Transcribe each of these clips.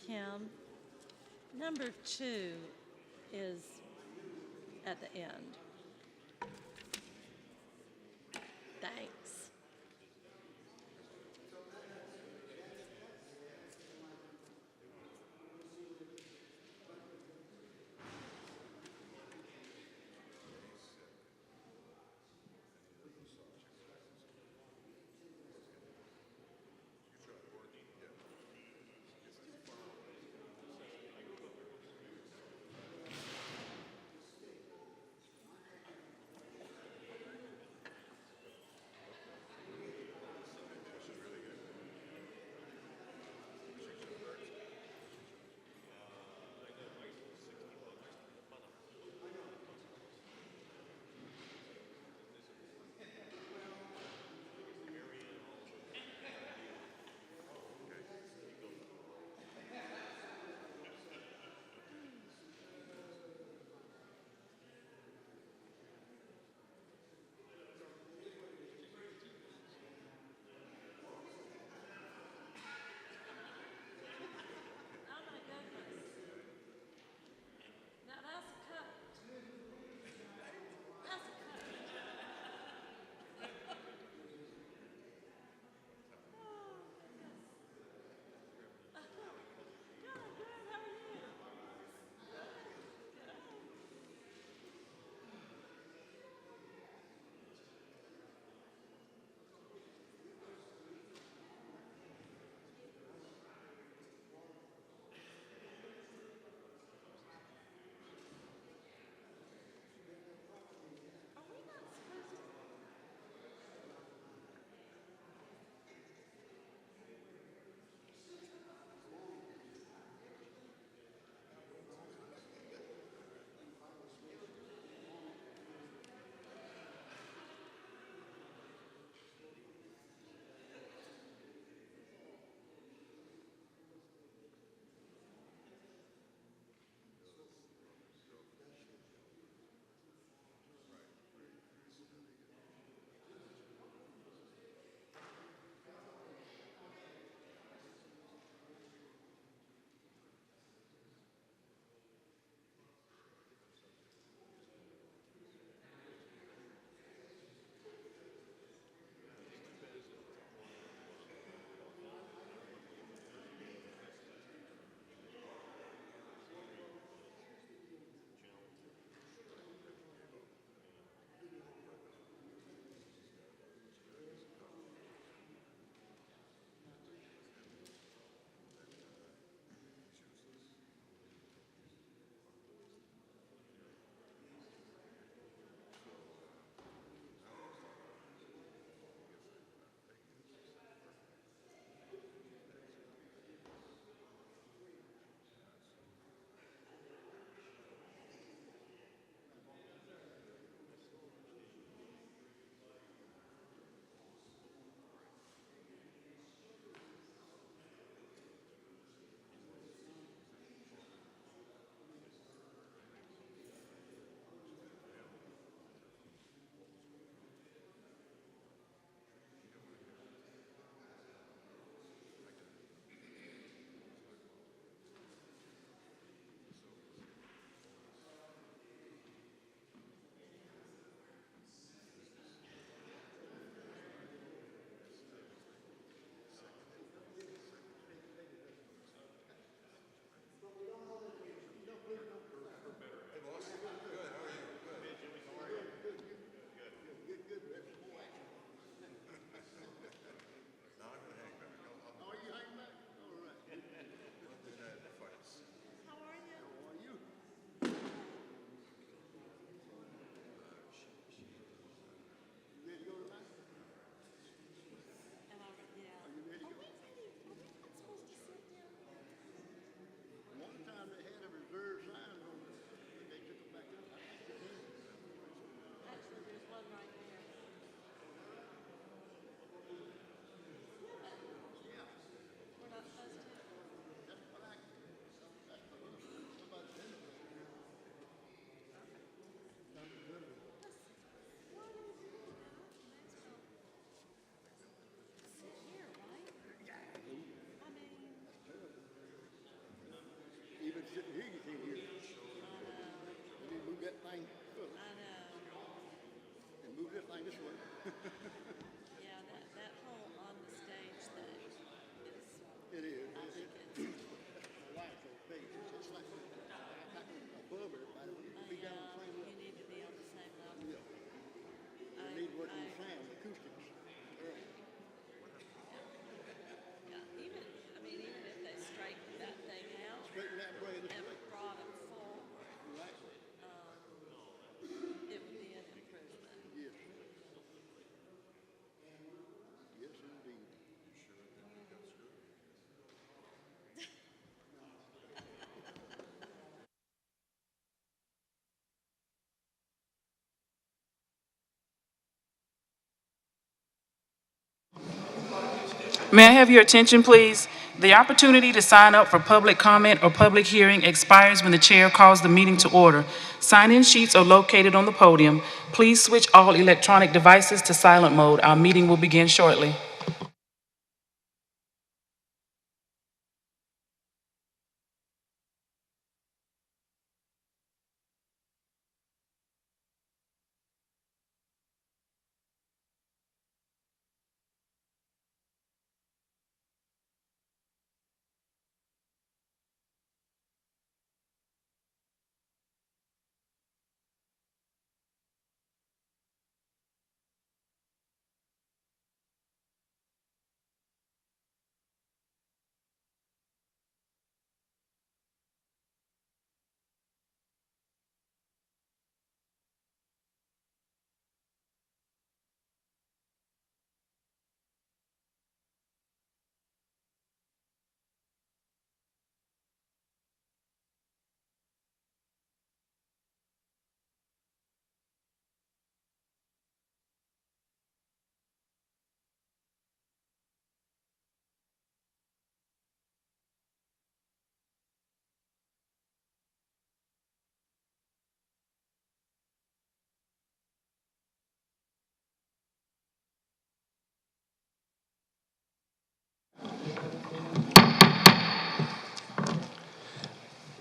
Kim. Number 2 is at the end. Thanks. hear you can't hear. Let me move that thing up I know. and move this thing this way. Yeah, that whole on the stage thing is, It is. I think it's, My wife will pay. It's like back above everybody. We down the same you level. need to be on the same level. Yeah. I, We need to work I on the sound, agree. acoustics. Yeah, even if they straightened that thing out Straighten that brain this and way. brought them forward, Right. it would be an improvement. Yes. Yes, indeed. May I have your attention, please? The opportunity to sign up for public comment or public hearing expires when the chair calls the meeting to order. Sign-in sheets are located on the podium. Please switch all electronic devices to silent mode. Our meeting will begin shortly.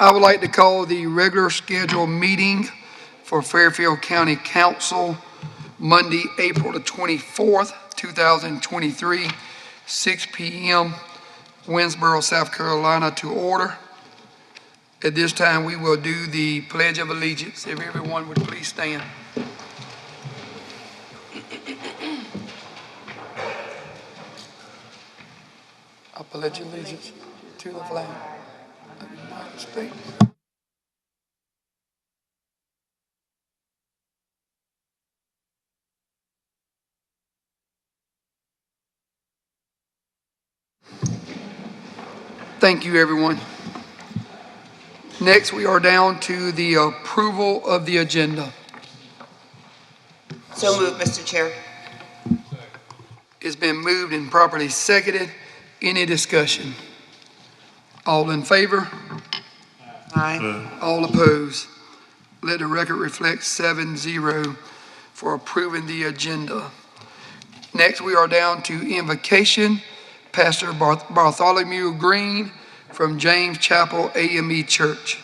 I would like to call the regular scheduled meeting for Fairfield County Council Monday, April the 24th, 2023, 6 p.m., Winsboro, South Carolina, to order. At this time, we will do the Pledge of Allegiance. If everyone would please stand. I pledge allegiance to the flag of the United States. Thank you, everyone. Next, we are down to the approval of the agenda. So moved, Mr. Chair. It's been moved and properly seconded. Any discussion? All in favor? Aye. All opposed? Let the record reflect 7-0 for approving the agenda. Next, we are down to invocation. Pastor Bartholomew Green from James Chapel AME Church.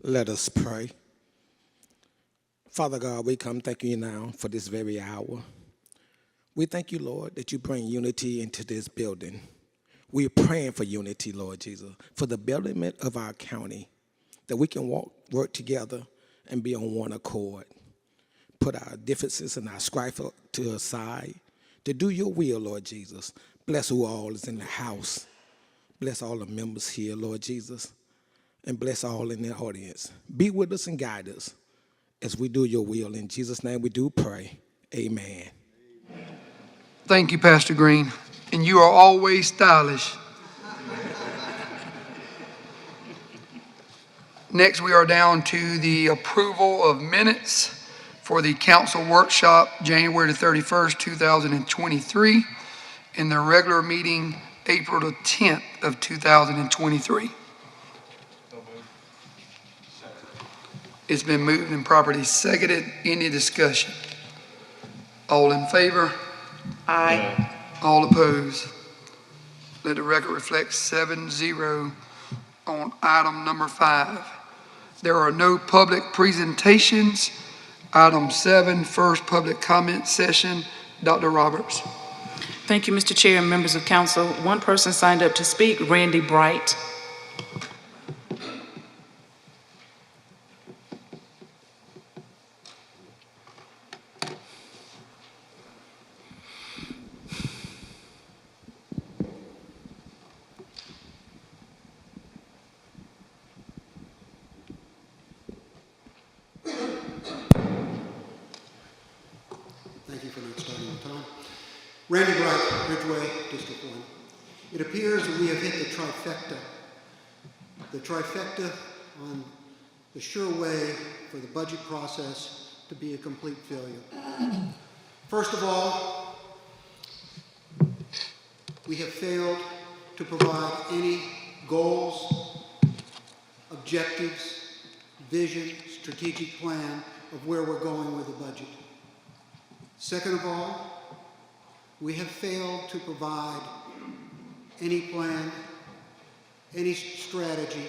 Let us pray. Father God, we come thank you now for this very hour. We thank you, Lord, that you bring unity into this building. We're praying for unity, Lord Jesus, for the betterment of our county, that we can work together and be on one accord. Put our differences and our strife to the side to do your will, Lord Jesus. Bless who all is in the house. Bless all the members here, Lord Jesus, and bless all in the audience. Be with us and guide us as we do your will. In Jesus' name we do pray. Amen. Thank you, Pastor Green. And you are always stylish. Next, we are down to the approval of minutes for the council workshop, January the 31st, 2023, and the regular meeting, April the 10th of 2023. It's been moved and properly seconded. Any discussion? All in favor? Aye. All opposed? Let the record reflect 7-0 on item number 5. There are no public presentations. Item 7, first public comment session. Dr. Roberts. Thank you, Mr. Chair and members of council. One person signed up to speak, Randy Bright. Thank you for not starting on time. Randy Bright, Ridgeway, District 1. It appears that we have hit the trifecta. The trifecta on the sure way for the budget process to be a complete failure. First of all, we have failed to provide any goals, objectives, vision, strategic plan of where we're going with the budget. Second of all, we have failed to provide any plan, any strategy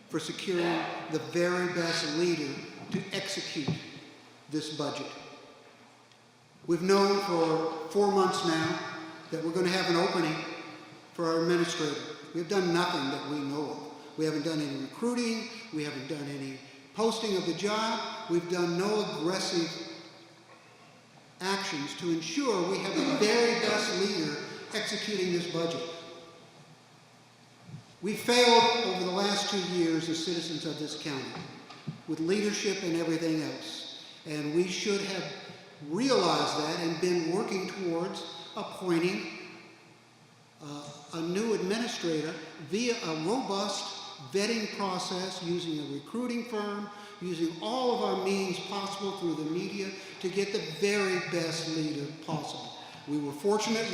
for securing the very best leader to execute this budget. We've known for 4 months now that we're going to have an opening for our administrator. We've done nothing that we know of. We haven't done any recruiting. We haven't done any posting of the job. We've done no aggressive actions to ensure we have the very best leader executing this budget. We failed over the last 2 years as citizens of this county with leadership and everything else. And we should have realized that and been working towards appointing a new administrator via a robust vetting process, using a recruiting firm, using all of our means possible through the media to get the very best leader possible. We were fortunate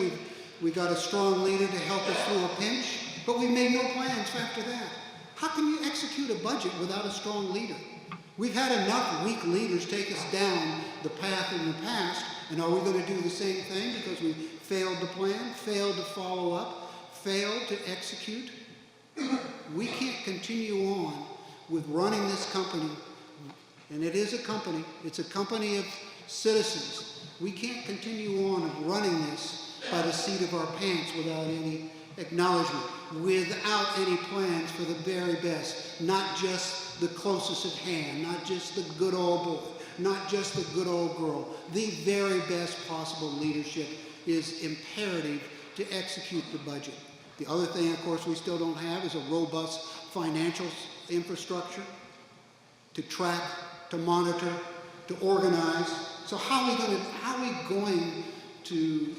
we got a strong leader to help us through a pinch, but we made no plans after that. How can you execute a budget without a strong leader? We've had enough weak leaders take us down the path in the past, and are we going to do the same thing because we failed to plan, failed to follow up, failed to execute? We can't continue on with running this company, and it is a company, it's a company of citizens. We can't continue on running this by the seat of our pants without any acknowledgement, without any plans for the very best, not just the closest at hand, not just the good old boy, not just the good old girl. The very best possible leadership is imperative to execute the budget. The other thing, of course, we still don't have is a robust financial infrastructure to track, to monitor, to organize. So how are we going to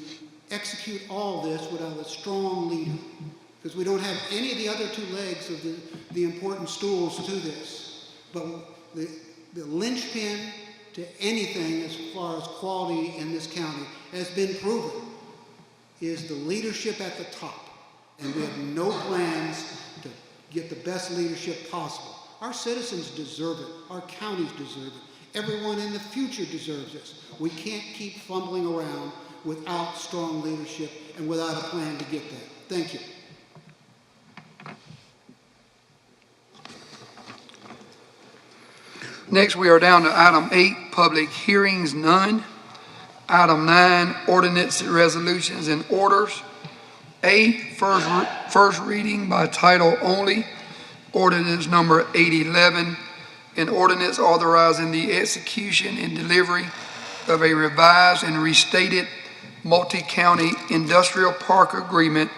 execute all this without a strong leader? Because we don't have any of the other 2 legs of the important stools to this. But the linchpin to anything as far as quality in this county has been proven is the leadership at the top. And we have no plans to get the best leadership possible. Our citizens deserve it. Our counties deserve it. Everyone in the future deserves this. We can't keep fumbling around without strong leadership and without a plan to get there. Thank you. Next, we are down to item 8, public hearings, none. Item 9, ordinance, resolutions, and orders. A, first reading by title only, ordinance number 811, an ordinance authorizing the execution and delivery of a revised and restated multi-county industrial park agreement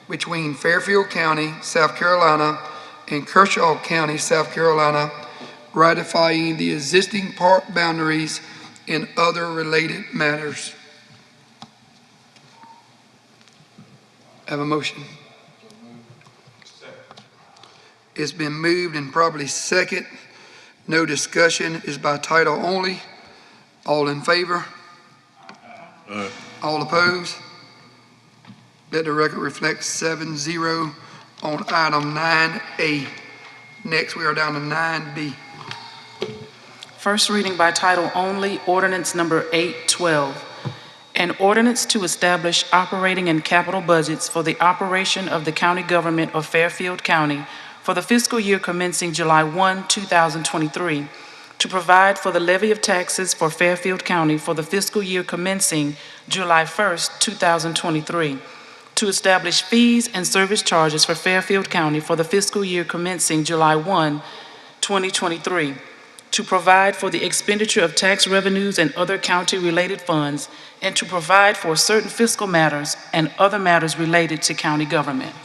between Fairfield County, South Carolina, and Kershaw County, South Carolina, ratifying the existing park boundaries and other related matters. Have a motion. It's been moved and probably second. No discussion, is by title only. All in favor? All opposed? Let the record reflect 7-0 on item 9A. Next, we are down to 9B. First reading by title only, ordinance number 812. An ordinance to establish operating and capital budgets for the operation of the county government of Fairfield County for the fiscal year commencing July 1, 2023, to provide for the levy of taxes for Fairfield County for the fiscal year commencing July 1, 2023, to establish fees and service charges for Fairfield County for the fiscal year commencing July 1, 2023, to provide for the expenditure of tax revenues and other county-related funds, and to provide for certain fiscal matters and other matters related to county government.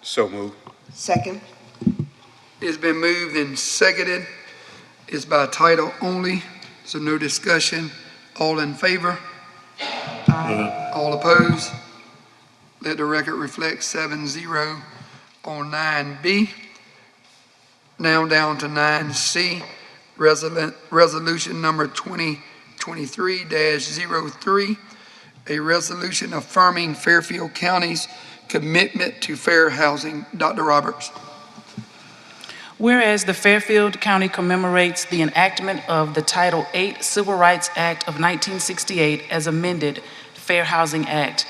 So moved. Second. It's been moved and seconded. It's by title only, so no discussion. All in favor? All opposed? Let the record reflect 7-0 on 9B. Now down to 9C, resolution number 2023-03, a resolution affirming Fairfield County's commitment to fair housing. Dr. Roberts. Whereas the Fairfield County commemorates the enactment of the Title VIII Civil Rights Act of 1968 as amended Fair Housing Act,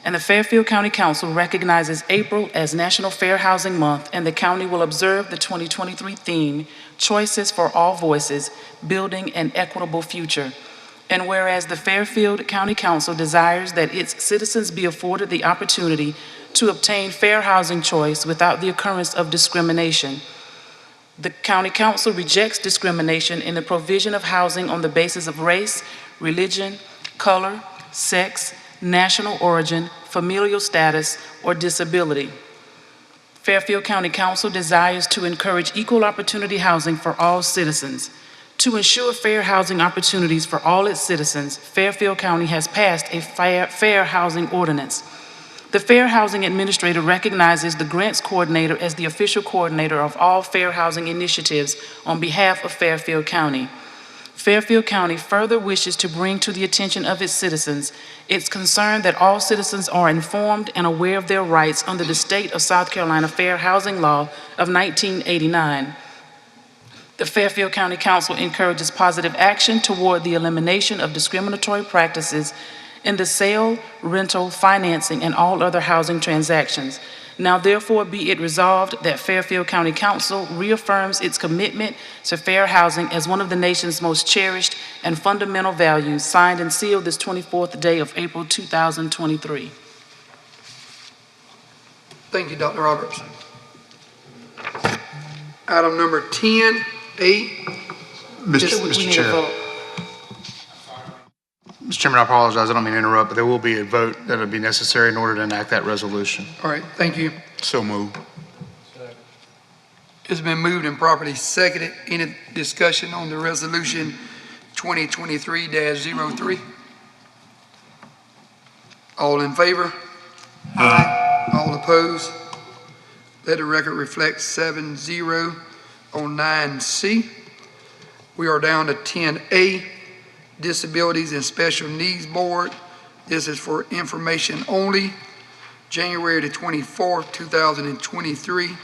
and the Fairfield County Council recognizes April as National Fair Housing Month, and the county will observe the 2023 theme, Choices for All Voices, Building an Equitable Future. And whereas the Fairfield County Council desires that its citizens be afforded the opportunity to obtain fair housing choice without the occurrence of discrimination, the County Council rejects discrimination in the provision of housing on the basis of race, religion, color, sex, national origin, familial status, or disability. Fairfield County Council desires to encourage equal opportunity housing for all citizens. To ensure fair housing opportunities for all its citizens, Fairfield County has passed a fair housing ordinance. The Fair Housing Administrator recognizes the Grants Coordinator as the official coordinator of all fair housing initiatives on behalf of Fairfield County. Fairfield County further wishes to bring to the attention of its citizens its concern that all citizens are informed and aware of their rights under the State of South Carolina Fair Housing Law of 1989. The Fairfield County Council encourages positive action toward the elimination of discriminatory practices in the sale, rental, financing, and all other housing transactions. Now therefore be it resolved that Fairfield County Council reaffirms its commitment to fair housing as one of the nation's most cherished and fundamental values, signed and sealed this 24th day of April 2023. Thank you, Dr. Roberts. Item number 10A. Mr. Chair. Mr. Chairman, I apologize. I don't mean to interrupt, but there will be a vote that will be necessary in order to enact that resolution. All right, thank you. So moved. It's been moved and properly seconded. Any discussion on the resolution 2023-03? All in favor? All opposed? Let the record reflect 7-0 on 9C. We are down to 10A, Disabilities and Special Needs Board. This is for information only. January the 24th, 2023,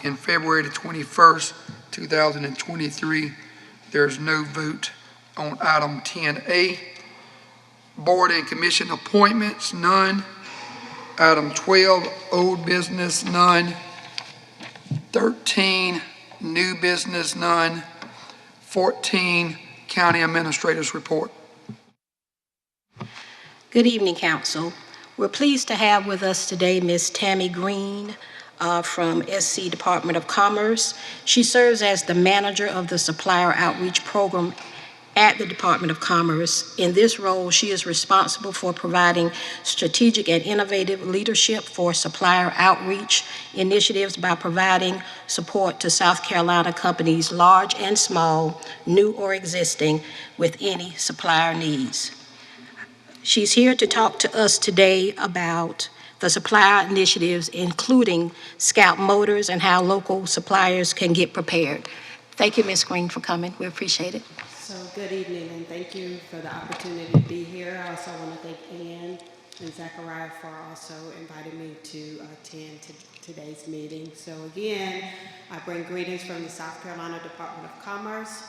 and February the 21st, 2023. There's no vote on item 10A. Board and commission appointments, none. Item 12, old business, none. 13, new business, none. 14, county administrator's report. Good evening, Council. We're pleased to have with us today Ms. Tammy Green from SC Department of Commerce. She serves as the manager of the Supplier Outreach Program at the Department of Commerce. In this role, she is responsible for providing strategic and innovative leadership for supplier outreach initiatives by providing support to South Carolina companies, large and small, new or existing, with any supplier needs. She's here to talk to us today about the supplier initiatives, including Scout Motors and how local suppliers can get prepared. Thank you, Ms. Green, for coming. We appreciate it. So good evening, and thank you for the opportunity to be here. I also want to thank Ann and Zachariah for also inviting me to attend today's meeting. So again, I bring greetings from the South Carolina Department of Commerce.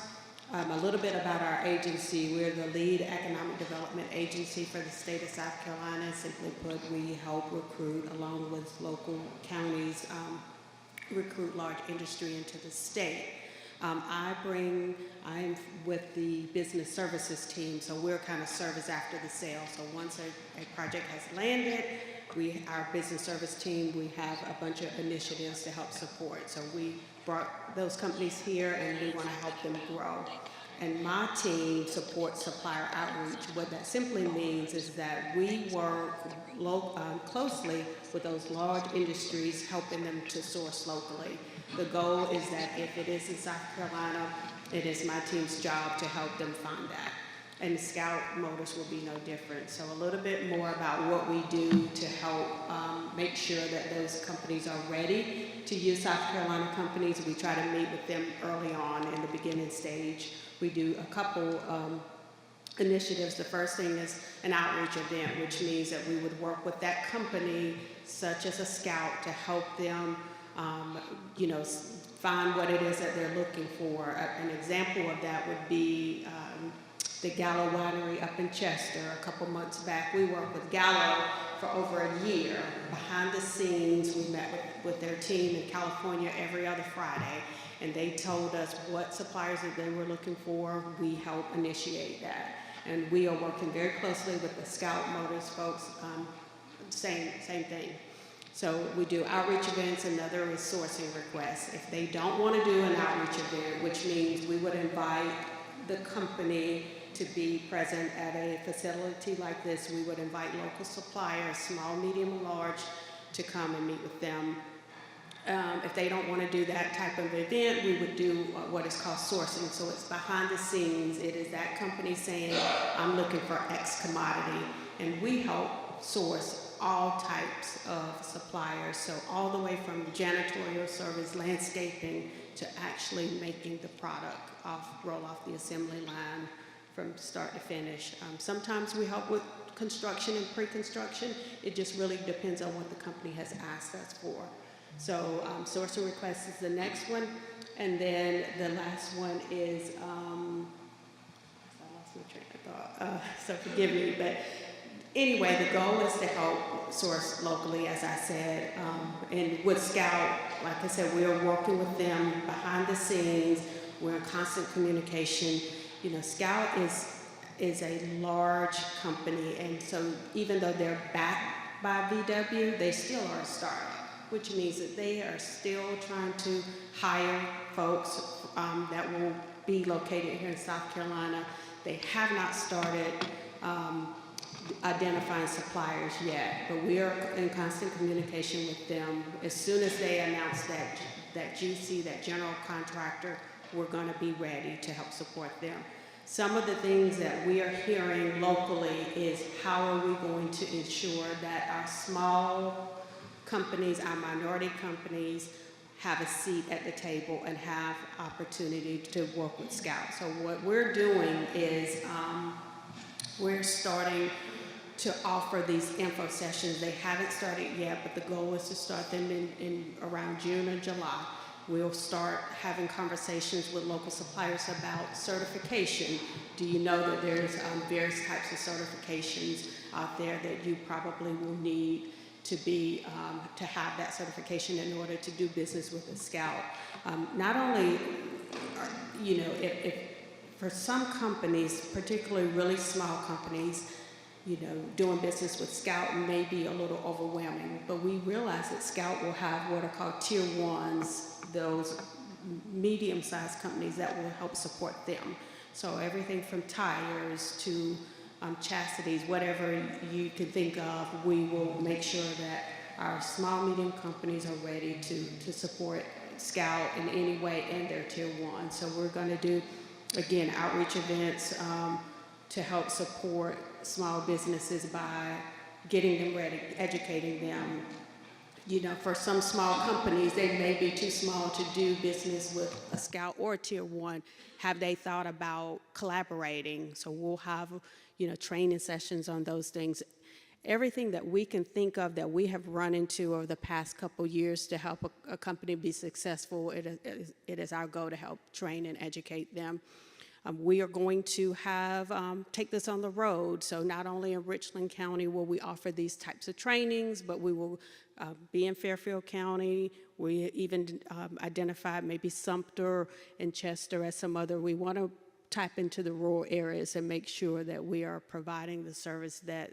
A little bit about our agency. We're the lead economic development agency for the state of South Carolina. Simply put, we help recruit, along with local counties, recruit large industry into the state. I'm with the business services team, so we're kind of service after the sale. So once a project has landed, our business service team, we have a bunch of initiatives to help support. So we brought those companies here and we want to help them grow. And my team supports supplier outreach. What that simply means is that we work closely with those large industries, helping them to source locally. The goal is that if it is in South Carolina, it is my team's job to help them find that. And Scout Motors will be no different. So a little bit more about what we do to help make sure that those companies are ready to use South Carolina companies. We try to meet with them early on in the beginning stage. We do a couple initiatives. The first thing is an outreach event, which means that we would work with that company, such as a Scout, to help them find what it is that they're looking for. An example of that would be the Gallo Winery up in Chester. A couple months back, we worked with Gallo for over a year. Behind the scenes, we met with their team in California every other Friday, and they told us what suppliers that they were looking for. We help initiate that. And we are working very closely with the Scout Motors folks, same thing. So we do outreach events. Another is sourcing requests. If they don't want to do an outreach event, which means we would invite the company to be present at a facility like this, we would invite local suppliers, small, medium, and large, to come and meet with them. If they don't want to do that type of event, we would do what is called sourcing. So it's behind the scenes. It is that company saying, I'm looking for X commodity, and we help source all types of suppliers. So all the way from janitorial service, landscaping, to actually making the product roll off the assembly line from start to finish. Sometimes we help with construction and pre-construction. It just really depends on what the company has asked us for. So sourcing requests is the next one. And then the last one is, I lost my train of thought, so forgive me, but anyway, the goal is to help source locally, as I said. And with Scout, like I said, we are working with them behind the scenes. We're in constant communication. You know, Scout is a large company, and so even though they're backed by VW, they still are a startup, which means that they are still trying to hire folks that will be located here in South Carolina. They have not started identifying suppliers yet, but we are in constant communication with them. As soon as they announce that GC, that general contractor, we're going to be ready to help support them. Some of the things that we are hearing locally is how are we going to ensure that our small companies, our minority companies, have a seat at the table and have opportunity to work with Scout. So what we're doing is we're starting to offer these info sessions. They haven't started yet, but the goal is to start them in around June or July. We'll start having conversations with local suppliers about certification. Do you know that there's various types of certifications out there that you probably will need to be to have that certification in order to do business with a Scout? Not only, if for some companies, particularly really small companies, doing business with Scout may be a little overwhelming, but we realize that Scout will have what are called tier ones, those medium-sized companies that will help support them. So everything from tires to chastities, whatever you can think of, we will make sure that our small, medium companies are ready to support Scout in any way in their tier one. So we're going to do, again, outreach events to help support small businesses by getting them ready, educating them. For some small companies, they may be too small to do business with a Scout or a tier one. Have they thought about collaborating? So we'll have, training sessions on those things. Everything that we can think of that we have run into over the past couple years to help a company be successful, it is our goal to help train and educate them. We are going to have, take this on the road. So not only in Richland County will we offer these types of trainings, but we will be in Fairfield County. We even identified maybe Sumter and Chester as some other. We want to tap into the rural areas and make sure that we are providing the service that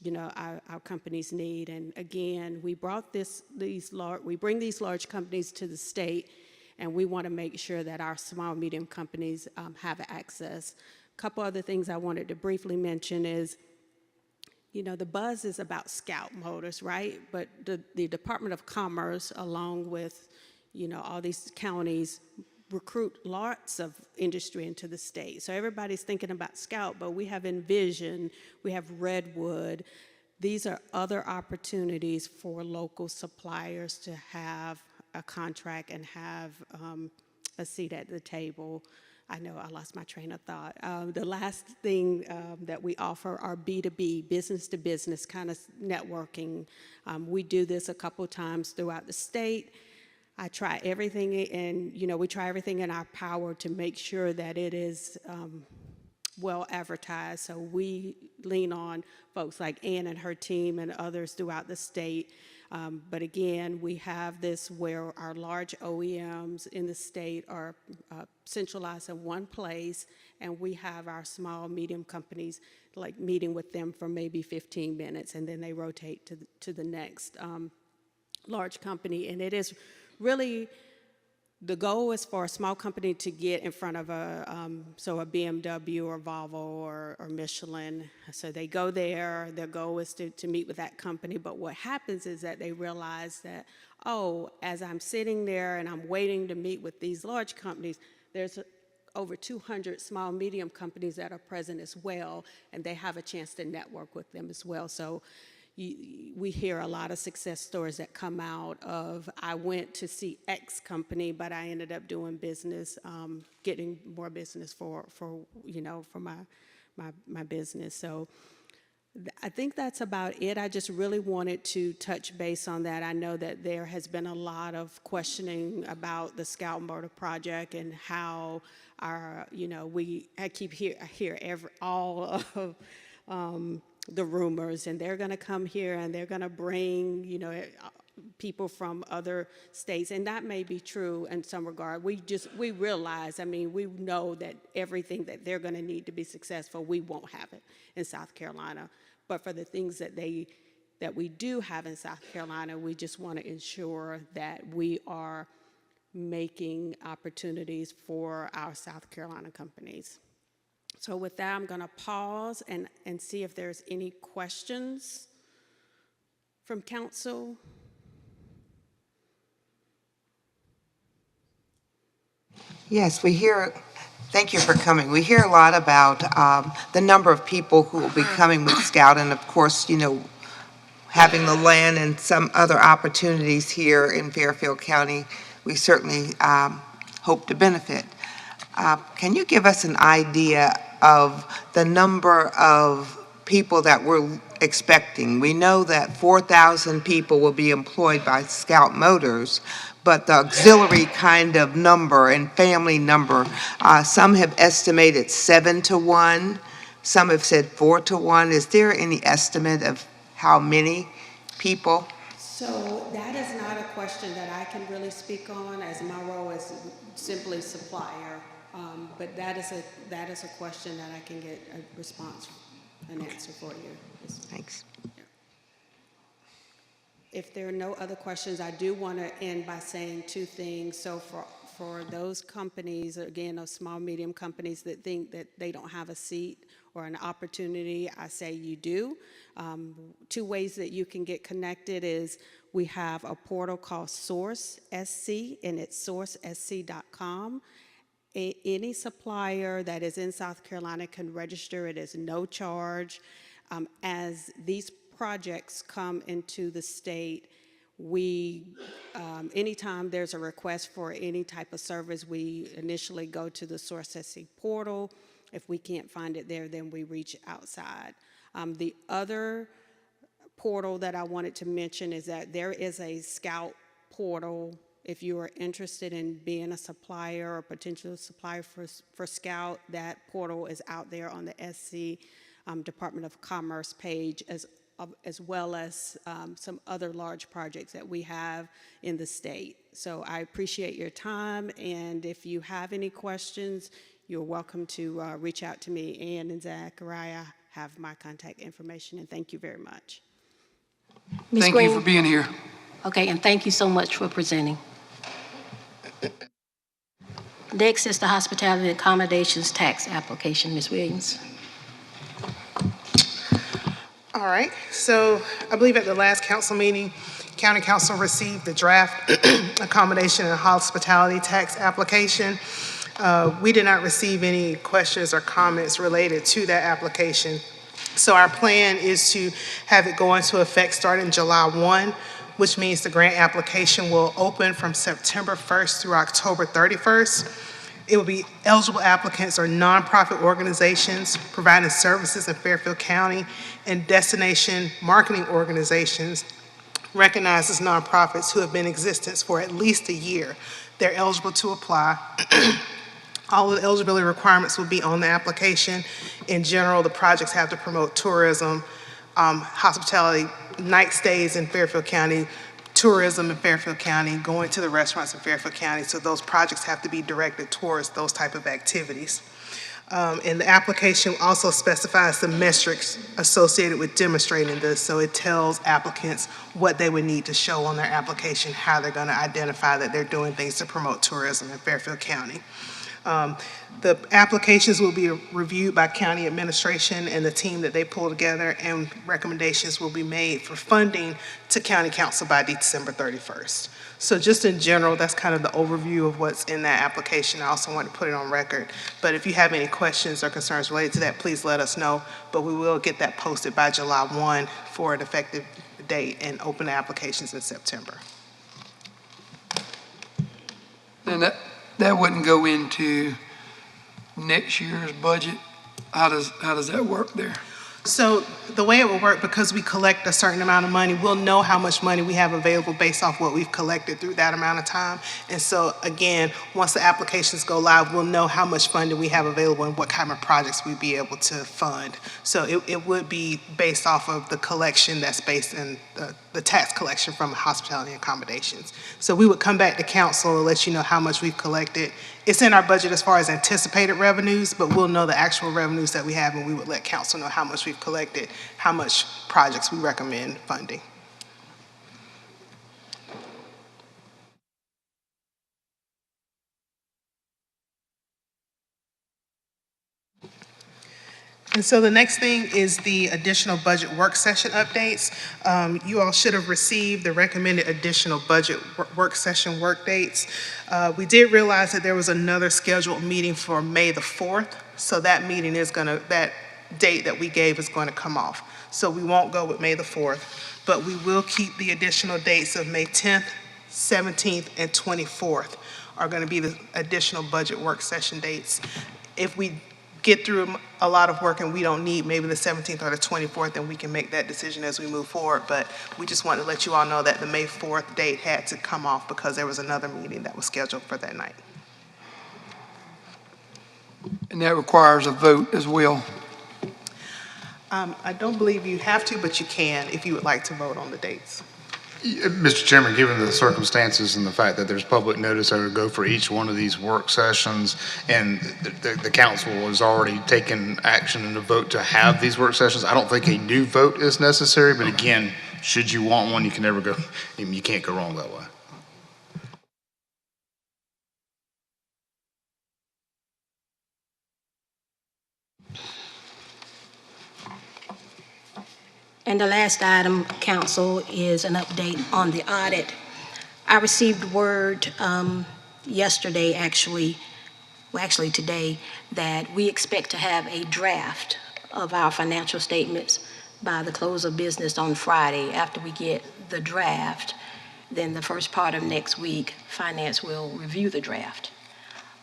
you know, our companies need. And again, we brought we bring these large companies to the state, and we want to make sure that our small, medium companies have access. A couple other things I wanted to briefly mention is, you know, the buzz is about Scout Motors, right? But the Department of Commerce, along with, you know, all these counties, recruit lots of industry into the state. So everybody's thinking about Scout, but we have Envision, we have Redwood. These are other opportunities for local suppliers to have a contract and have a seat at the table. I know I lost my train of thought. The last thing that we offer are B2B, business to business kind of networking. We do this a couple times throughout the state. I try everything, and you know, we try everything in our power to make sure that it is well advertised. So we lean on folks like Ann and her team and others throughout the state. But again, we have this where our large OEMs in the state are centralized in one place, and we have our small, medium companies like meeting with them for maybe 15 minutes, and then they rotate to the next large company. And it is really, the goal is for a small company to get in front of a BMW or Volvo or Michelin. So they go there, their goal is to meet with that company. But what happens is that they realize that, oh, as I'm sitting there and I'm waiting to meet with these large companies, there's over 200 small, medium companies that are present as well, and they have a chance to network with them as well. So we hear a lot of success stories that come out of, I went to see X company, but I ended up doing business, getting more business for you know, for my business. So I think that's about it. I just really wanted to touch base on that. I know that there has been a lot of questioning about the Scout Motor Project and how our, you know, I hear all of the rumors, and they're going to come here and they're going to bring, you know, people from other states, and that may be true in some regard. We realize, I mean, we know that everything that they're going to need to be successful, we won't have it in South Carolina. But for the things that we do have in South Carolina, we just want to ensure that we are making opportunities for our South Carolina companies. So with that, I'm going to pause and see if there's any questions from council. Yes, thank you for coming. We hear a lot about the number of people who will be coming with Scout, and of course, you know, having the land and some other opportunities here in Fairfield County, we certainly hope to benefit. Can you give us an idea of the number of people that we're expecting? We know that 4,000 people will be employed by Scout Motors, but the auxiliary kind of number and family number, some have estimated 7 to 1, some have said 4 to 1. Is there any estimate of how many people? So that is not a question that I can really speak on, as my role is simply supplier. But that is a question that I can get a response, an answer for you. Thanks. Yeah. If there are no other questions, I do want to end by saying two things. So for those companies, again, those small, medium companies that think that they don't have a seat or an opportunity, I say you do. Two ways that you can get connected is we have a portal called Source SC, and it's sourcesc.com. Any supplier that is in South Carolina can register. It is no charge. As these projects come into the state, anytime there's a request for any type of service, we initially go to the Source SC portal. If we can't find it there, then we reach outside. The other portal that I wanted to mention is that there is a Scout portal if you are interested in being a supplier or potential supplier for Scout, that portal is out there on the SC Department of Commerce page, as well as some other large projects that we have in the state. So I appreciate your time, and if you have any questions, you're welcome to reach out to me. Ann and Zachariah have my contact information, and thank you very much. Ms. Thank Green? you for being here. Okay, and thank you so much for presenting. Next is the hospitality and accommodations tax application. Ms. Williams. All right, so I believe at the last council meeting, County Council received the draft accommodation and hospitality tax application. We did not receive any questions or comments related to that application. So our plan is to have it go into effect starting July 1, which means the grant application will open from September 1st through October 31st. It will be eligible applicants or nonprofit organizations providing services in Fairfield County and destination marketing organizations recognized as nonprofits who have been in existence for at least a year. They're eligible to apply. All of the eligibility requirements will be on the application. In general, the projects have to promote tourism, hospitality, night stays in Fairfield County, tourism in Fairfield County, going to the restaurants in Fairfield County. So those projects have to be directed towards those type of activities. And the application also specifies the metrics associated with demonstrating this. So it tells applicants what they would need to show on their application, how they're going to identify that they're doing things to promote tourism in Fairfield County. The applications will be reviewed by county administration and the team that they pull together, and recommendations will be made for funding to county council by December 31st. So just in general, that's kind of the overview of what's in that application. I also want to put it on record. But if you have any questions or concerns related to that, please let us know. But we will get that posted by July 1 for an effective date and open the applications in September. And that wouldn't go into next year's budget. How does that work there? So the way it will work, because we collect a certain amount of money, we'll know how much money we have available based off what we've collected through that amount of time. And so again, once the applications go live, we'll know how much funding we have available and what kind of projects we'd be able to fund. So it would be based off of the collection that's based in the tax collection from hospitality and accommodations. So we would come back to council and let you know how much we've collected. It's in our budget as far as anticipated revenues, but we'll know the actual revenues that we have, and we would let council know how much we've collected, how much projects we recommend funding. And so the next thing is the additional budget work session updates. You all should have received the recommended additional budget work session work dates. We did realize that there was another scheduled meeting for May the 4th. So that meeting is that date that we gave is going to come off. So we won't go with May the 4th, but we will keep the additional dates of May 10th, 17th, and 24th are going to be the additional budget work session dates. If we get through a lot of work and we don't need maybe the 17th or the 24th, then we can make that decision as we move forward. But we just wanted to let you all know that the May 4th date had to come off because there was another meeting that was scheduled for that night. And that requires a vote as well. I don't believe you have to, but you can if you would like to vote on the dates. Mr. Chairman, given the circumstances and the fact that there's public notice that would go for each one of these work sessions, and the council has already taken action and a vote to have these work sessions, I don't think a new vote is necessary. But again, should you want one, you can't go wrong that way. And the last item, council, is an update on the audit. I received word yesterday, actually today, that we expect to have a draft of our financial statements by the close of business on Friday. After we get the draft, then the first part of next week, finance will review the draft.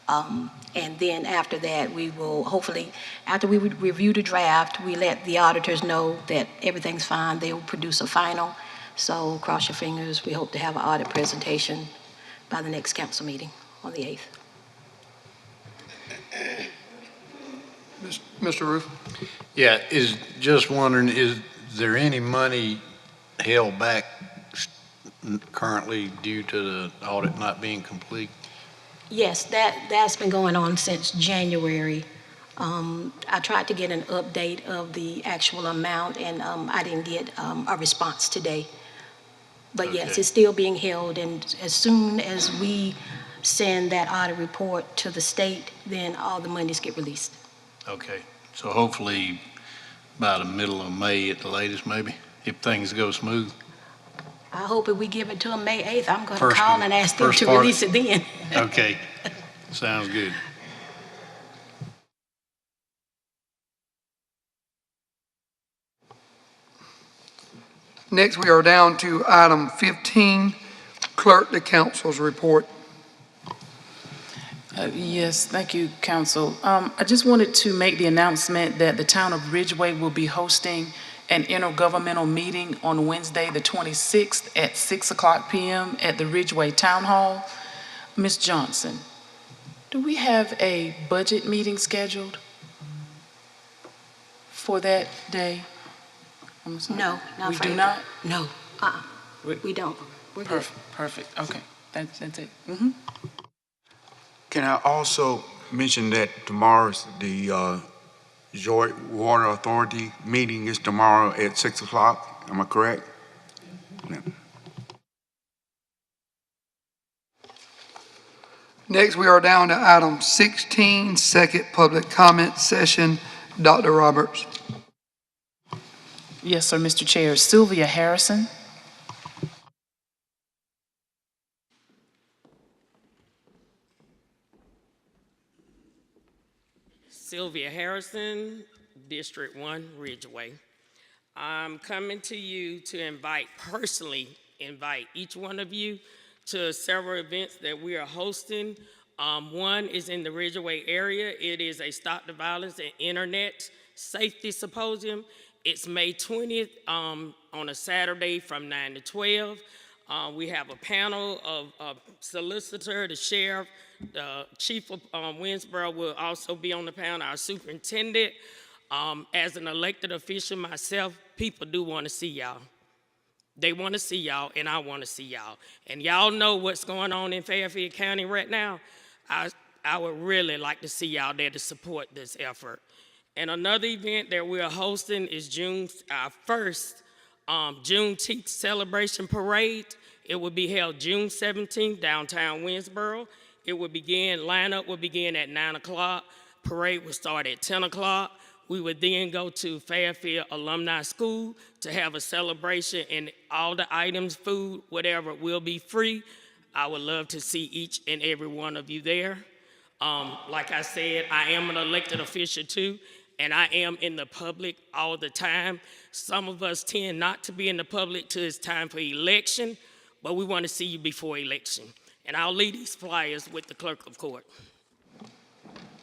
And then after that, we will hopefully, after we review the draft, we let the auditors know that everything's fine. They will produce a final. So cross your fingers. We hope to have an audit presentation by the next council meeting on the 8th. Mr. Roof? Yeah, just wondering, is there any money held back currently due to the audit not being complete? Yes, that's been going on since January. I tried to get an update of the actual amount, and I didn't get a response today. But yes, Okay. it's still being held, and as soon as we send that audit report to the state, then all the monies get released. Okay, so hopefully by the middle of May at the latest, maybe, if things go smooth. I hope if we give it to them May 8th, I'm going to First- call and ask them first to part- release it then. Okay, sounds good. Next, we are down to item 15, clerk to council's report. Yes, thank you, council. I just wanted to make the announcement that the town of Ridgeway will be hosting an intergovernmental meeting on Wednesday, the 26th at 6 o'clock p.m. at the Ridgeway Town Hall. Ms. Johnson, do we have a budget meeting scheduled for that day? I'm sorry. No, not We for do April. not? No, we don't. We're good. Perfect, okay. That's it. Can I also mention that tomorrow's the Joint Water Authority meeting is tomorrow at 6 o'clock? Am I correct? Yeah. Next, we are down to item 16, second public comment session. Dr. Roberts. Yes, sir, Mr. Chair. Sylvia Harrison. Sylvia Harrison, District 1, Ridgeway. I'm coming to you to personally invite each one of you to several events that we are hosting. One is in the Ridgeway area. It is a Stop the Violence and Internet Safety Symposium. It's May 20th on a Saturday from 9 to 12. We have a panel of solicitor, the sheriff, the chief of Winsboro will also be on the panel, our superintendent. As an elected official myself, people do want to see y'all. They want to see y'all, and I want to see y'all. And y'all know what's going on in Fairfield County right now. I would really like to see y'all there to support this effort. And another event that we're hosting is our first Juneteenth celebration parade. It will be held June 17th, downtown Winsboro. Lineup will begin at 9 o'clock. Parade will start at 10 o'clock. We would then go to Fairfield Alumni School to have a celebration, and all the items, food, whatever, will be free. I would love to see each and every one of you there. Like I said, I am an elected official too, and I am in the public all the time. Some of us tend not to be in the public till it's time for election, but we want to see you before election. And I'll leave these flyers with the clerk of court.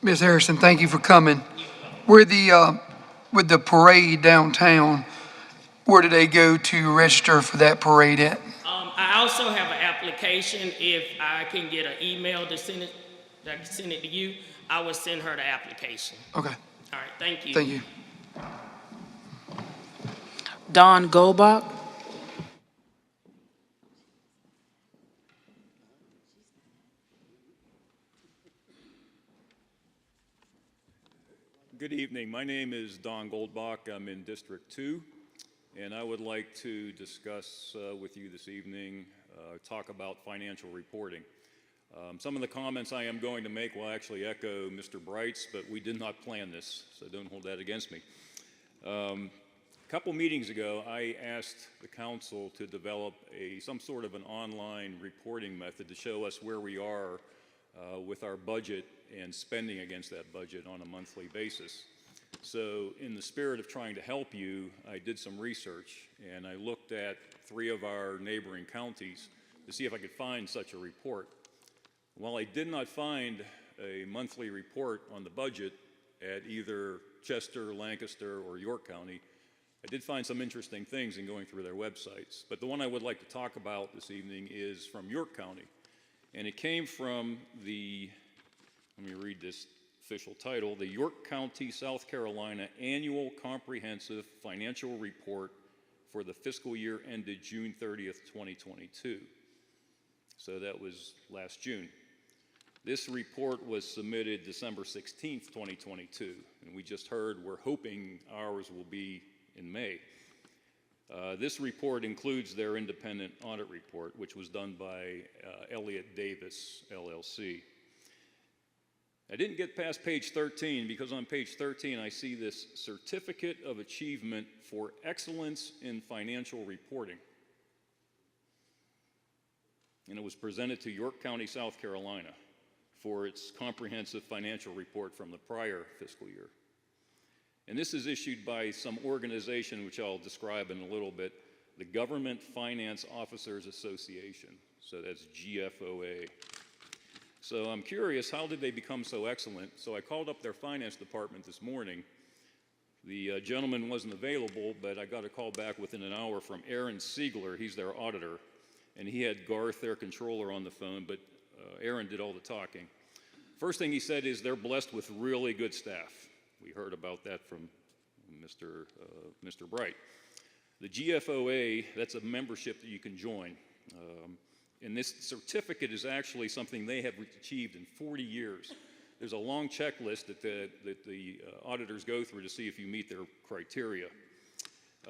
Ms. Harrison, thank you for coming. With the parade downtown, where do they go to register for that parade at? I also have an application. If I can get an email to send it to you, I will send her the application. Okay. All right, thank you. Thank you. Don Goldbach. Good evening. My name is Don Goldbach. I'm in District 2, and I would like to discuss with you this evening, talk about financial reporting. Some of the comments I am going to make will actually echo Mr. Bright's, but we did not plan this, so don't hold that against me. A couple meetings ago, I asked the council to develop some sort of an online reporting method to show us where we are with our budget and spending against that budget on a monthly basis. So in the spirit of trying to help you, I did some research, and I looked at 3 of our neighboring counties to see if I could find such a report. While I did not find a monthly report on the budget at either Chester, Lancaster, or York County, I did find some interesting things in going through their websites. But the one I would like to talk about this evening is from York County. And it came from the, let me read this official title, the York County, South Carolina Annual Comprehensive Financial Report for the fiscal year ended June 30th, 2022. So that was last June. This report was submitted December 16th, 2022, and we just heard we're hoping ours will be in May. This report includes their independent audit report, which was done by Elliott Davis, LLC. I didn't get past page 13 because on page 13 I see this Certificate of Achievement for Excellence in Financial Reporting. And it was presented to York County, South Carolina for its comprehensive financial report from the prior fiscal year. And this is issued by some organization which I'll describe in a little bit, the Government Finance Officers Association. So that's GFOA. So I'm curious, how did they become so excellent? So I called up their finance department this morning. The gentleman wasn't available, but I got a call back within an hour from Aaron Siegler. He's their auditor. And he had Garth, their controller, on the phone, but Aaron did all the talking. First thing he said is they're blessed with really good staff. We heard about that from Mr. Bright. The GFOA, that's a membership that you can join. And this certificate is actually something they have achieved in 40 years. There's a long checklist that the auditors go through to see if you meet their criteria.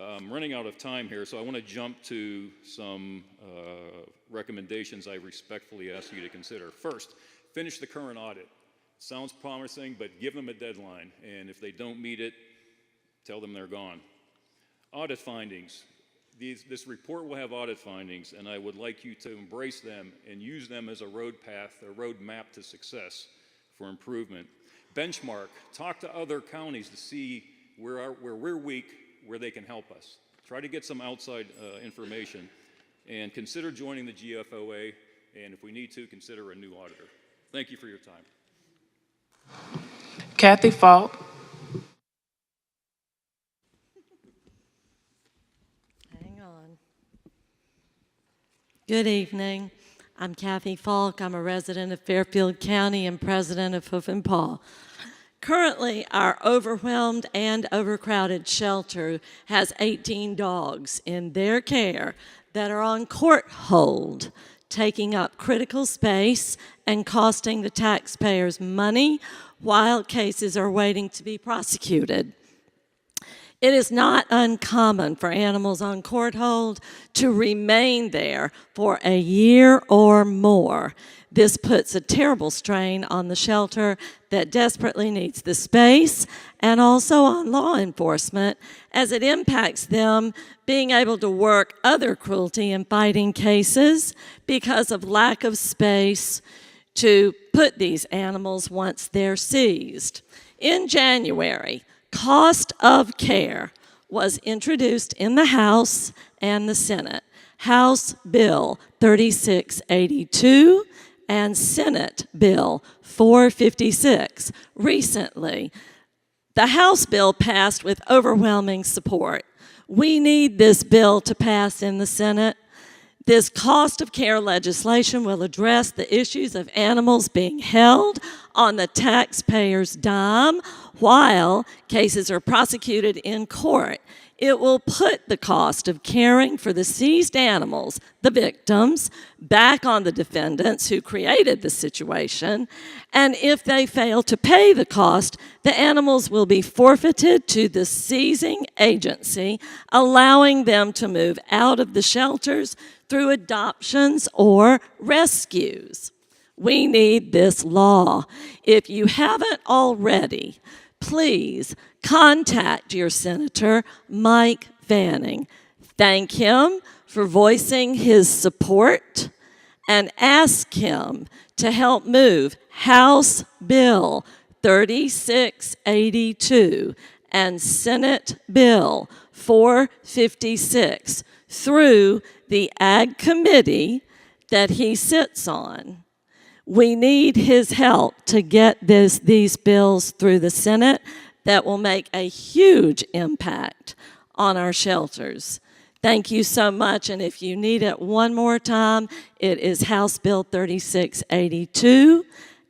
I'm running out of time here, so I want to jump to some recommendations I respectfully ask you to consider. First, finish the current audit. Sounds promising, but give them a deadline, and if they don't meet it, tell them they're gone. Audit findings. This report will have audit findings, and I would like you to embrace them and use them as a road map to success for improvement. Benchmark. Talk to other counties to see where we're weak, where they can help us. Try to get some outside information, and consider joining the GFOA, and if we need to, consider a new auditor. Thank you for your time. Kathy Falk. Hang on. Good evening. I'm Kathy Falk. I'm a resident of Fairfield County and president of Hoof and Paw. Currently, our overwhelmed and overcrowded shelter has 18 dogs in their care that are on court hold, taking up critical space and costing the taxpayers money while cases are waiting to be prosecuted. It is not uncommon for animals on court hold to remain there for a year or more. This puts a terrible strain on the shelter that desperately needs the space and also on law enforcement as it impacts them being able to work other cruelty and fighting cases because of lack of space to put these animals once they're seized. In January, cost of care was introduced in the House and the Senate. House Bill 3682 and Senate Bill 456. Recently, the House bill passed with overwhelming support. We need this bill to pass in the Senate. This cost of care legislation will address the issues of animals being held on the taxpayer's dime while cases are prosecuted in court. It will put the cost of caring for the seized animals, the victims, back on the defendants who created the situation. And if they fail to pay the cost, the animals will be forfeited to the seizing agency, allowing them to move out of the shelters through adoptions or rescues. We need this law. If you haven't already, please contact your Senator, Mike Fanning. Thank him for voicing his support and ask him to help move House Bill 3682 and Senate Bill 456 through the Ag Committee that he sits on. We need his help to get these bills through the Senate that will make a huge impact on our shelters. Thank you so much, and if you need it one more time, it is House Bill 3682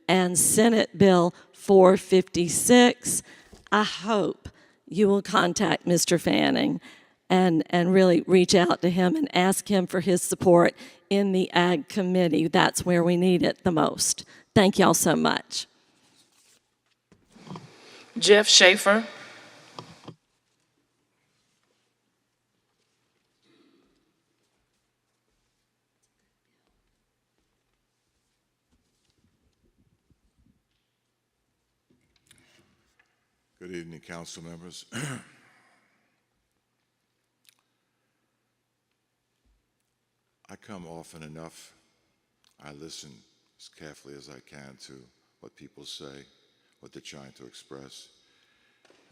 and Senate Bill 456. I hope you will contact Mr. Fanning and really reach out to him and ask him for his support in the Ag Committee. That's where we need it the most. Thank y'all so much. Jeff Schaefer. Good evening, council members. I come often enough. I listen as carefully as I can to what people say, what they're trying to express.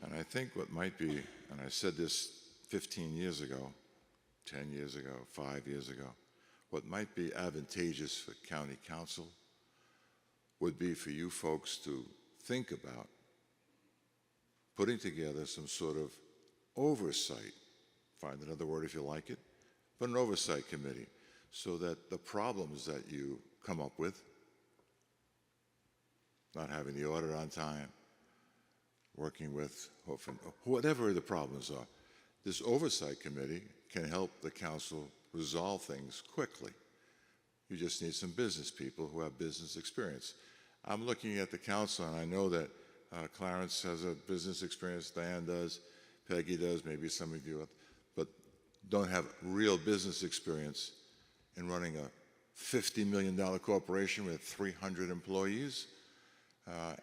And I think what might be, and I said this 15 years ago, 10 years ago, 5 years ago, what might be advantageous for county council would be for you folks to think about putting together some sort of oversight, find another word if you like it, but an oversight committee, so that the problems that you come up with, not having the audit on time, working with, whatever the problems are, this oversight committee can help the council resolve things quickly. You just need some business people who have business experience. I'm looking at the council, and I know that Clarence has a business experience, Diane does, Peggy does, maybe some of you, but don't have real business experience in running a $50 million corporation with 300 employees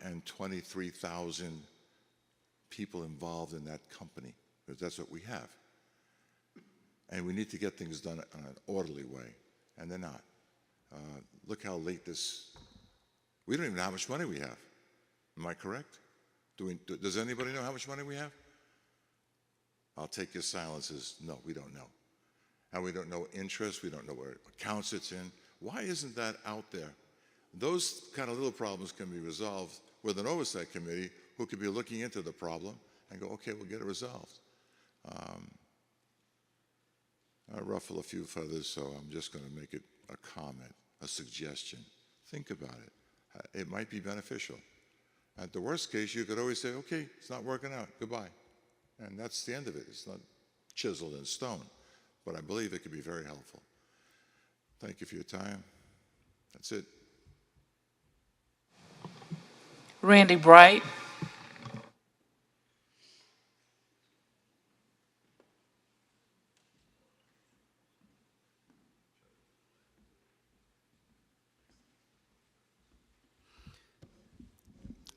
and 23,000 people involved in that company, because that's what we have. And we need to get things done in an orderly way, and they're not. Look how late we don't even know how much money we have. Am I correct? Does anybody know how much money we have? I'll take your silence as no, we don't know. And we don't know interest, we don't know what accounts it's in. Why isn't that out there? Those kind of little problems can be resolved with an oversight committee who could be looking into the problem and go, okay, we'll get it resolved. I ruffle a few feathers, so I'm just going to make it a comment, a suggestion. Think about it. It might be beneficial. At the worst case, you could always say, okay, it's not working out, goodbye. And that's the end of it. It's not chiseled in stone, but I believe it could be very helpful. Thank you for your time. That's it. Randy Bright.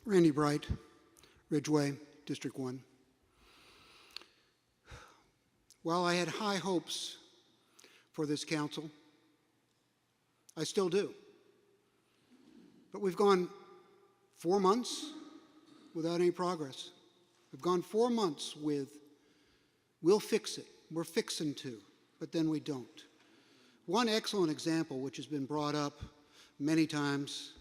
Randy Bright, Ridgeway, District 1. While I had high hopes for this council, I still do. But we've gone 4 months without any progress. We've gone 4 months with, we'll fix it, we're fixing to, but then we don't. One excellent example, which has been brought up many times,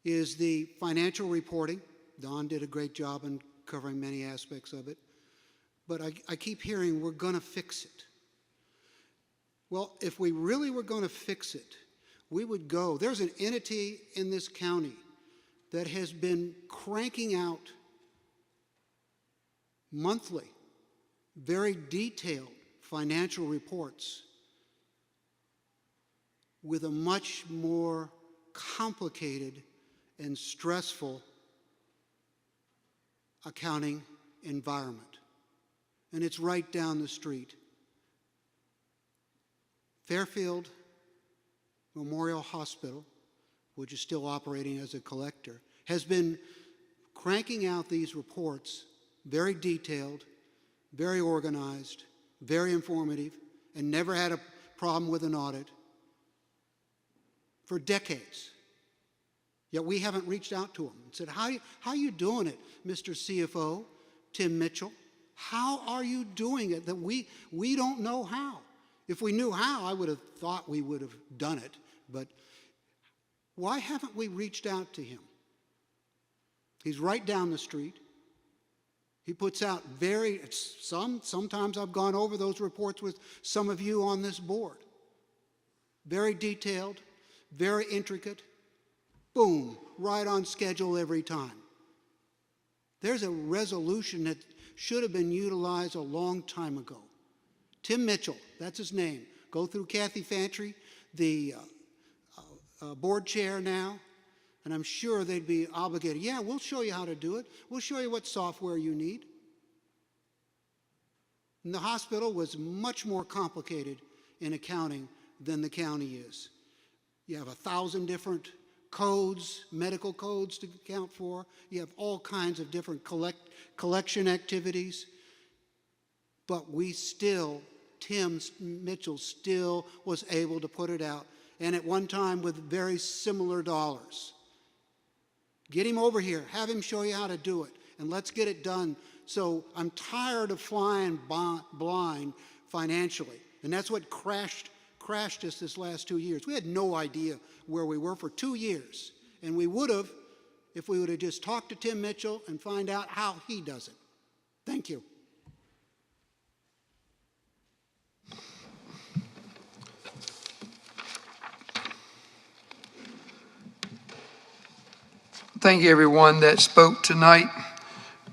is the financial reporting. Don did a great job in covering many aspects of it. But I keep hearing we're going to fix it. Well, if we really were going to fix it, we would go. There's an entity in this county that has been cranking out monthly, very detailed financial reports with a much more complicated and stressful accounting environment. And it's right down the street. Fairfield Memorial Hospital, which is still operating as a collector, has been cranking out these reports, very detailed, very organized, very informative, and never had a problem with an audit for decades. Yet we haven't reached out to them and said, how are you doing it, Mr. CFO, Tim Mitchell? How are you doing it that we don't know how? If we knew how, I would have thought we would have done it. But why haven't we reached out to him? He's right down the street. He puts out sometimes I've gone over those reports with some of you on this board. Very detailed, very intricate, boom, right on schedule every time. There's a resolution that should have been utilized a long time ago. Tim Mitchell, that's his name. Go through Kathy Fantry, the board chair now, and I'm sure they'd be obligated. Yeah, we'll show you how to do it. We'll show you what software you need. And the hospital was much more complicated in accounting than the county is. You have 1,000 different codes, medical codes to account for. You have all kinds of different collection activities. But Tim Mitchell still was able to put it out, and at one time with very similar dollars. Get him over here, have him show you how to do it, and let's get it done. So I'm tired of flying blind financially, and that's what crashed us this last 2 years. We had no idea where we were for 2 years, and we would have if we would have just talked to Tim Mitchell and find out how he does it. Thank you. Thank you, everyone that spoke tonight.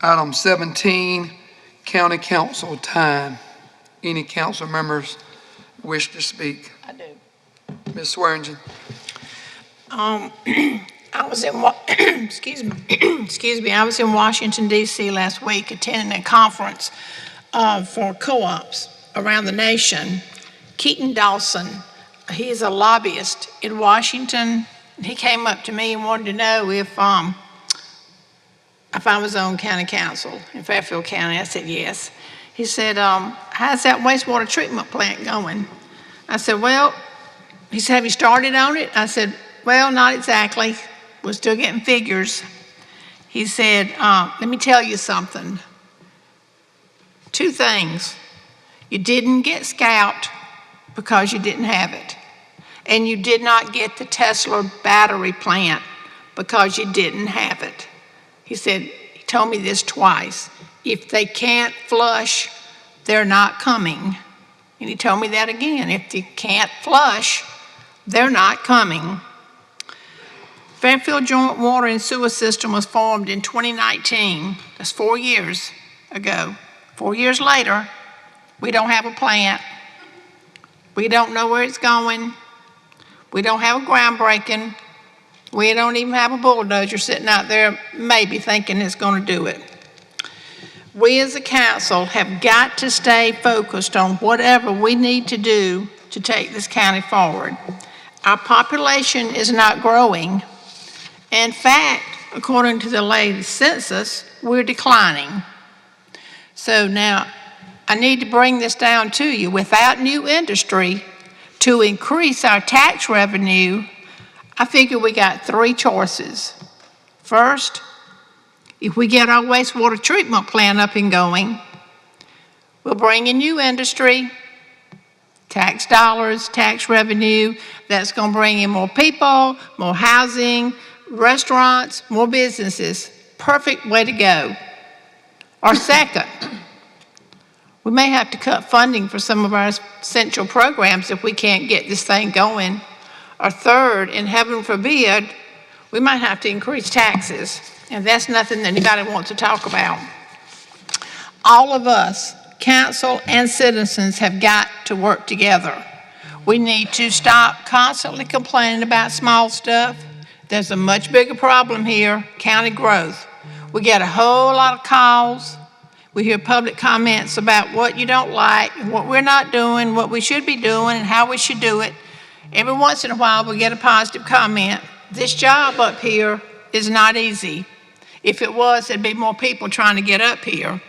Item 17, County Council time. Any council members wish to speak? I do. Ms. Swearingen. I was in, excuse me, I was in Washington, D.C. last week attending a conference for co-ops around the nation. Keaton Dawson, he is a lobbyist in Washington. He came up to me and wanted to know if I was on county council in Fairfield County. I said yes. He said, how's that wastewater treatment plant going? I said, well, he said, have you started on it? I said, well, not exactly. We're still getting figures. He said, let me tell you something. 2 things. You didn't get Scout because you didn't have it. And you did not get the Tesla battery plant because you didn't have it. He said, he told me this twice. If they can't flush, they're not coming. And he told me that again. If you can't flush, they're not coming. Fairfield Joint Water and Sewer System was formed in 2019. That's 4 years ago. 4 years later, we don't have a plant. We don't know where it's going. We don't have a groundbreaking. We don't even have a bulldozer sitting out there maybe thinking it's going to do it. We as a council have got to stay focused on whatever we need to do to take this county forward. Our population is not growing. In fact, according to the latest census, we're declining. So now, I need to bring this down to you. Without new industry, to increase our tax revenue, I figure we got 3 choices. First, if we get our wastewater treatment plant up and going, we'll bring in new industry, tax dollars, tax revenue. That's going to bring in more people, more housing, restaurants, more businesses. Perfect way to go. Or second, we may have to cut funding for some of our essential programs if we can't get this thing going. Or third, and heaven forbid, we might have to increase taxes. And that's nothing that anybody wants to talk about. All of us, council and citizens, have got to work together. We need to stop constantly complaining about small stuff. There's a much bigger problem here, county growth. We get a whole lot of calls. We hear public comments about what you don't like, what we're not doing, what we should be doing, and how we should do it. Every once in a while, we get a positive comment. This job up here is not easy. If it was, there'd be more people trying to get up here.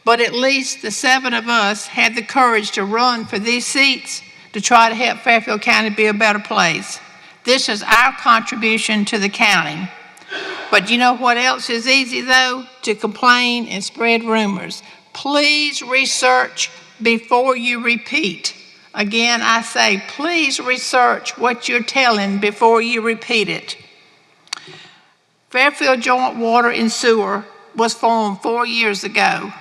But at least the 7 of us had the courage to run for these seats to try to help Fairfield County be a better place. This is our contribution to the county. But you know what else is easy, though? To complain and spread rumors. Please research before you repeat. Again, I say, please research what you're telling before you repeat it. Fairfield Joint Water and Sewer was formed 4 years ago.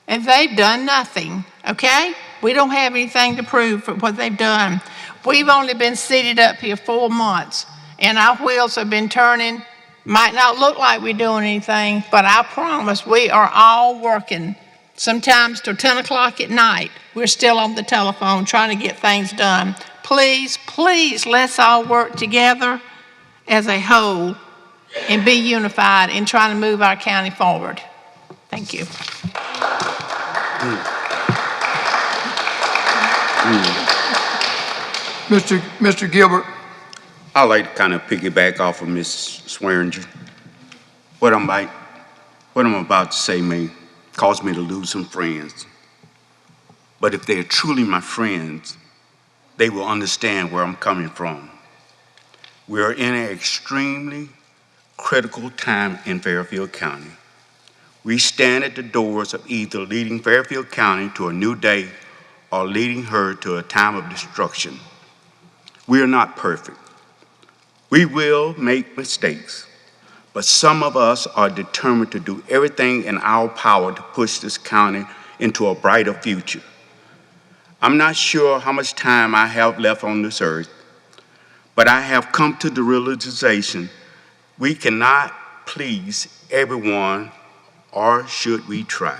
And they've done nothing, okay? We don't have anything to prove for what they've done. We've only been seated up here 4 months, and our wheels have been turning. Might not look like we're doing anything, but I promise we are all working. Sometimes till 10 o'clock at night, we're still on the telephone trying to get things done. Please, please, let's all work together as a whole and be unified in trying to move our county forward. Thank you. Mr. Gilbert. I'd like to kind of piggyback off of Ms. Swearinger. What I'm about to say may cause me to lose some friends. But if they're truly my friends, they will understand where I'm coming from. We are in an extremely critical time in Fairfield County. We stand at the doors of either leading Fairfield County to a new day or leading her to a time of destruction. We are not perfect. We will make mistakes, but some of us are determined to do everything in our power to push this county into a brighter future. I'm not sure how much time I have left on this earth, but I have come to the realization we cannot please everyone, or should we try?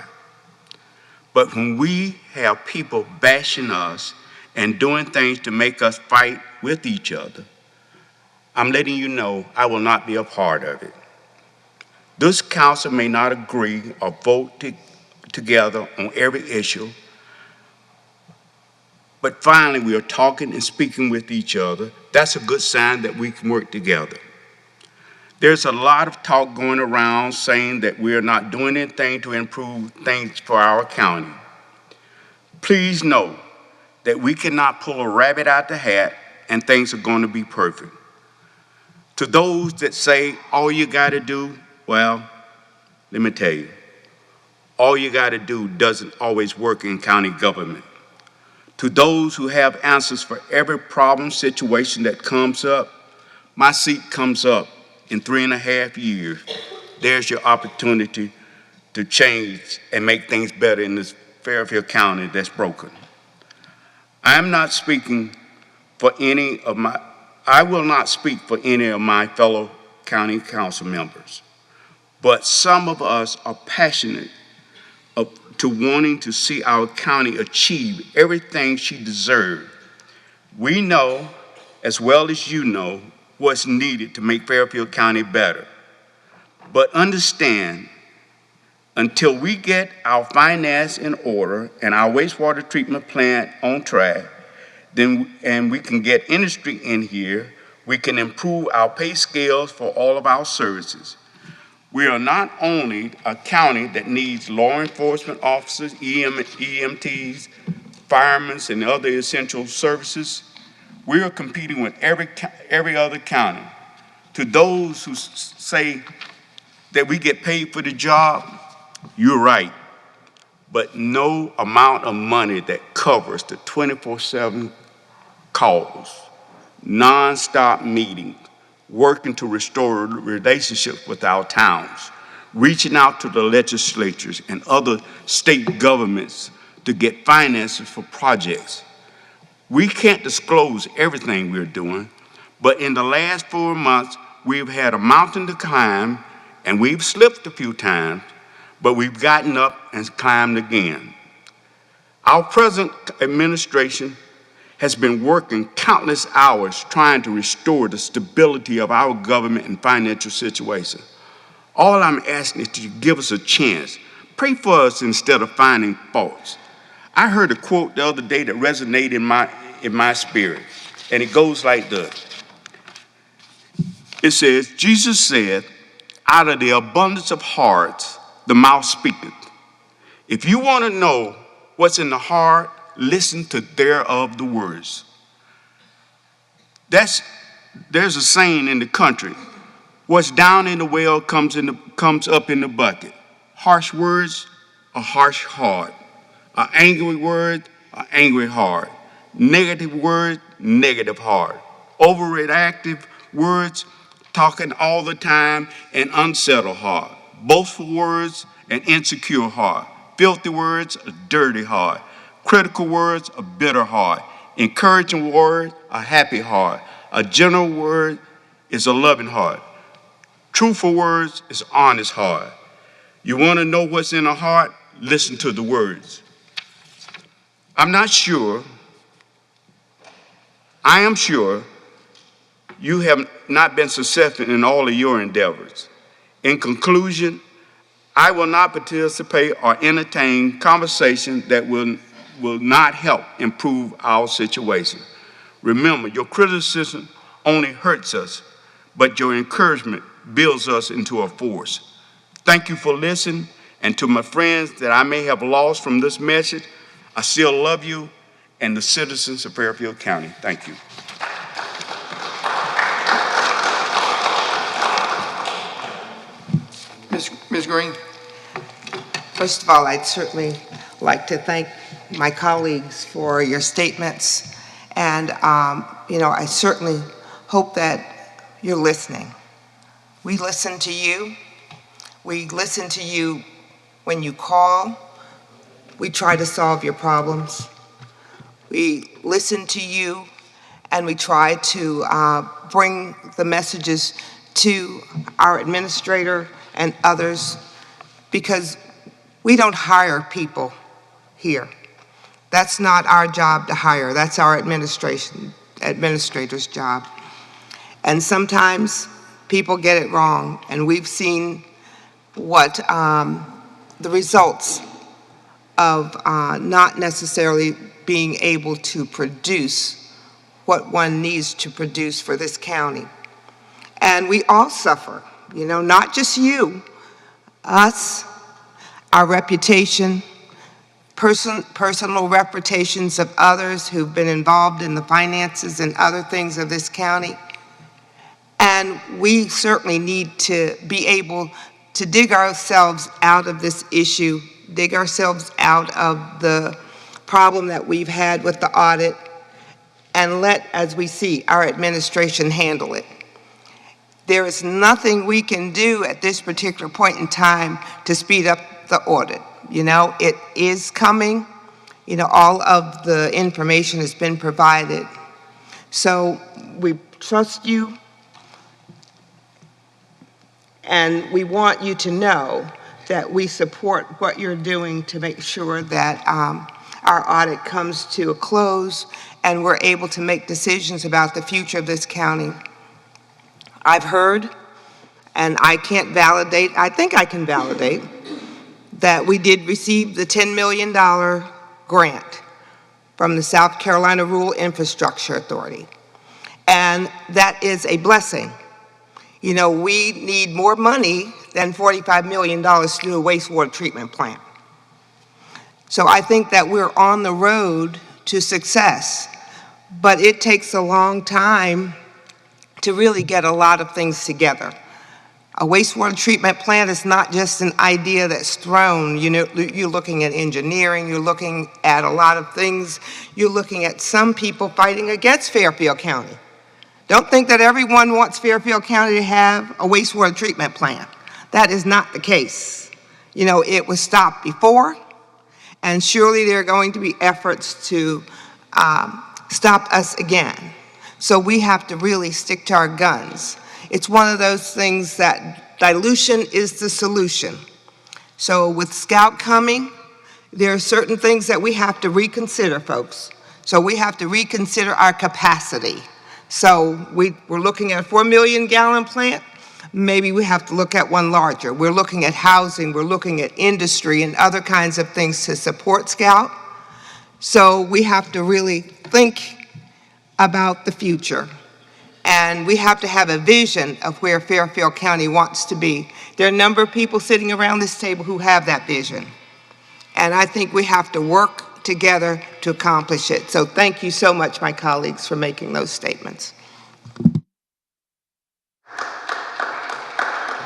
But when we have people bashing us and doing things to make us fight with each other, I'm letting you know I will not be a part of it. This council may not agree or vote together on every issue, but finally we are talking and speaking with each other. That's a good sign that we can work together. There's a lot of talk going around saying that we are not doing anything to improve things for our county. Please know that we cannot pull a rabbit out the hat and things are going to be perfect. To those that say all you got to do, well, let me tell you, all you got to do doesn't always work in county government. To those who have answers for every problem situation that comes up, my seat comes up in 3.5 years. There's your opportunity to change and make things better in this Fairfield County that's broken. I will not speak for any of my fellow county council members, but some of us are passionate to wanting to see our county achieve everything she deserves. We know, as well as you know, what's needed to make Fairfield County better. But understand, until we get our finance in order and our wastewater treatment plant on track, and we can get industry in here, we can improve our pay scales for all of our services. We are not only a county that needs law enforcement officers, EMTs, firemen, and other essential services. We are competing with every other county. To those who say that we get paid for the job, you're right. But no amount of money that covers the 24/7 calls, non-stop meetings, working to restore relationships with our towns, reaching out to the legislatures and other state governments to get finances for projects. We can't disclose everything we're doing, but in the last 4 months, we've had a mountain to climb, and we've slipped a few times, but we've gotten up and climbed again. Our present administration has been working countless hours trying to restore the stability of our government and financial situation. All I'm asking is to give us a chance. Pray for us instead of finding faults. I heard a quote the other day that resonated in my spirit, and it goes like this. It says, Jesus said, out of the abundance of hearts, the mouth speaketh. If you want to know what's in the heart, listen to thereof the words. There's a saying in the country, what's down in the well comes up in the bucket. Harsh words, a harsh heart. An angry word, an angry heart. Negative word, negative heart. Overreactive words, talking all the time, an unsettled heart. boastful words, an insecure heart. Filthy words, a dirty heart. Critical words, a bitter heart. Encouraging word, a happy heart. A gentle word is a loving heart. Truthful words is honest heart. You want to know what's in a heart? Listen to the words. I am sure you have not been successful in all of your endeavors. In conclusion, I will not participate or entertain conversation that will not help improve our situation. Remember, your criticism only hurts us, but your encouragement builds us into a force. Thank you for listening, and to my friends that I may have lost from this message, I still love you and the citizens of Fairfield County. Thank you. Ms. Green? First of all, I'd certainly like to thank my colleagues for your statements. And, I certainly hope that you're listening. We listen to you. We listen to you when you call. We try to solve your problems. We listen to you, and we try to bring the messages to our administrator and others, because we don't hire people here. That's not our job to hire. That's our administrator's job. And sometimes people get it wrong, and we've seen what the results of not necessarily being able to produce what one needs to produce for this county. And we all suffer, not just you, us, our reputation, personal reputations of others who've been involved in the finances and other things of this county. And we certainly need to be able to dig ourselves out of this issue, dig ourselves out of the problem that we've had with the audit, and let, as we see, our administration handle it. There is nothing we can do at this particular point in time to speed up the audit. It is coming. All of the information has been provided. So we trust you, and we want you to know that we support what you're doing to make sure that our audit comes to a close and we're able to make decisions about the future of this county. I've heard, and I can't validate, I think I can validate, that we did receive the $10 million grant from the South Carolina Rural Infrastructure Authority. And that is a blessing. We need more money than $45 million to do a wastewater treatment plant. So I think that we're on the road to success, but it takes a long time to really get a lot of things together. A wastewater treatment plant is not just an idea that's thrown. You're looking at engineering, you're looking at a lot of things. You're looking at some people fighting against Fairfield County. Don't think that everyone wants Fairfield County to have a wastewater treatment plant. That is not the case. It was stopped before, and surely there are going to be efforts to stop us again. So we have to really stick to our guns. It's one of those things that dilution is the solution. So with Scout coming, there are certain things that we have to reconsider, folks. So we have to reconsider our capacity. So we're looking at a 4 million gallon plant. Maybe we have to look at one larger. We're looking at housing, we're looking at industry and other kinds of things to support Scout. So we have to really think about the future. And we have to have a vision of where Fairfield County wants to be. There are a number of people sitting around this table who have that vision. And I think we have to work together to accomplish it. So thank you so much, my colleagues, for making those statements.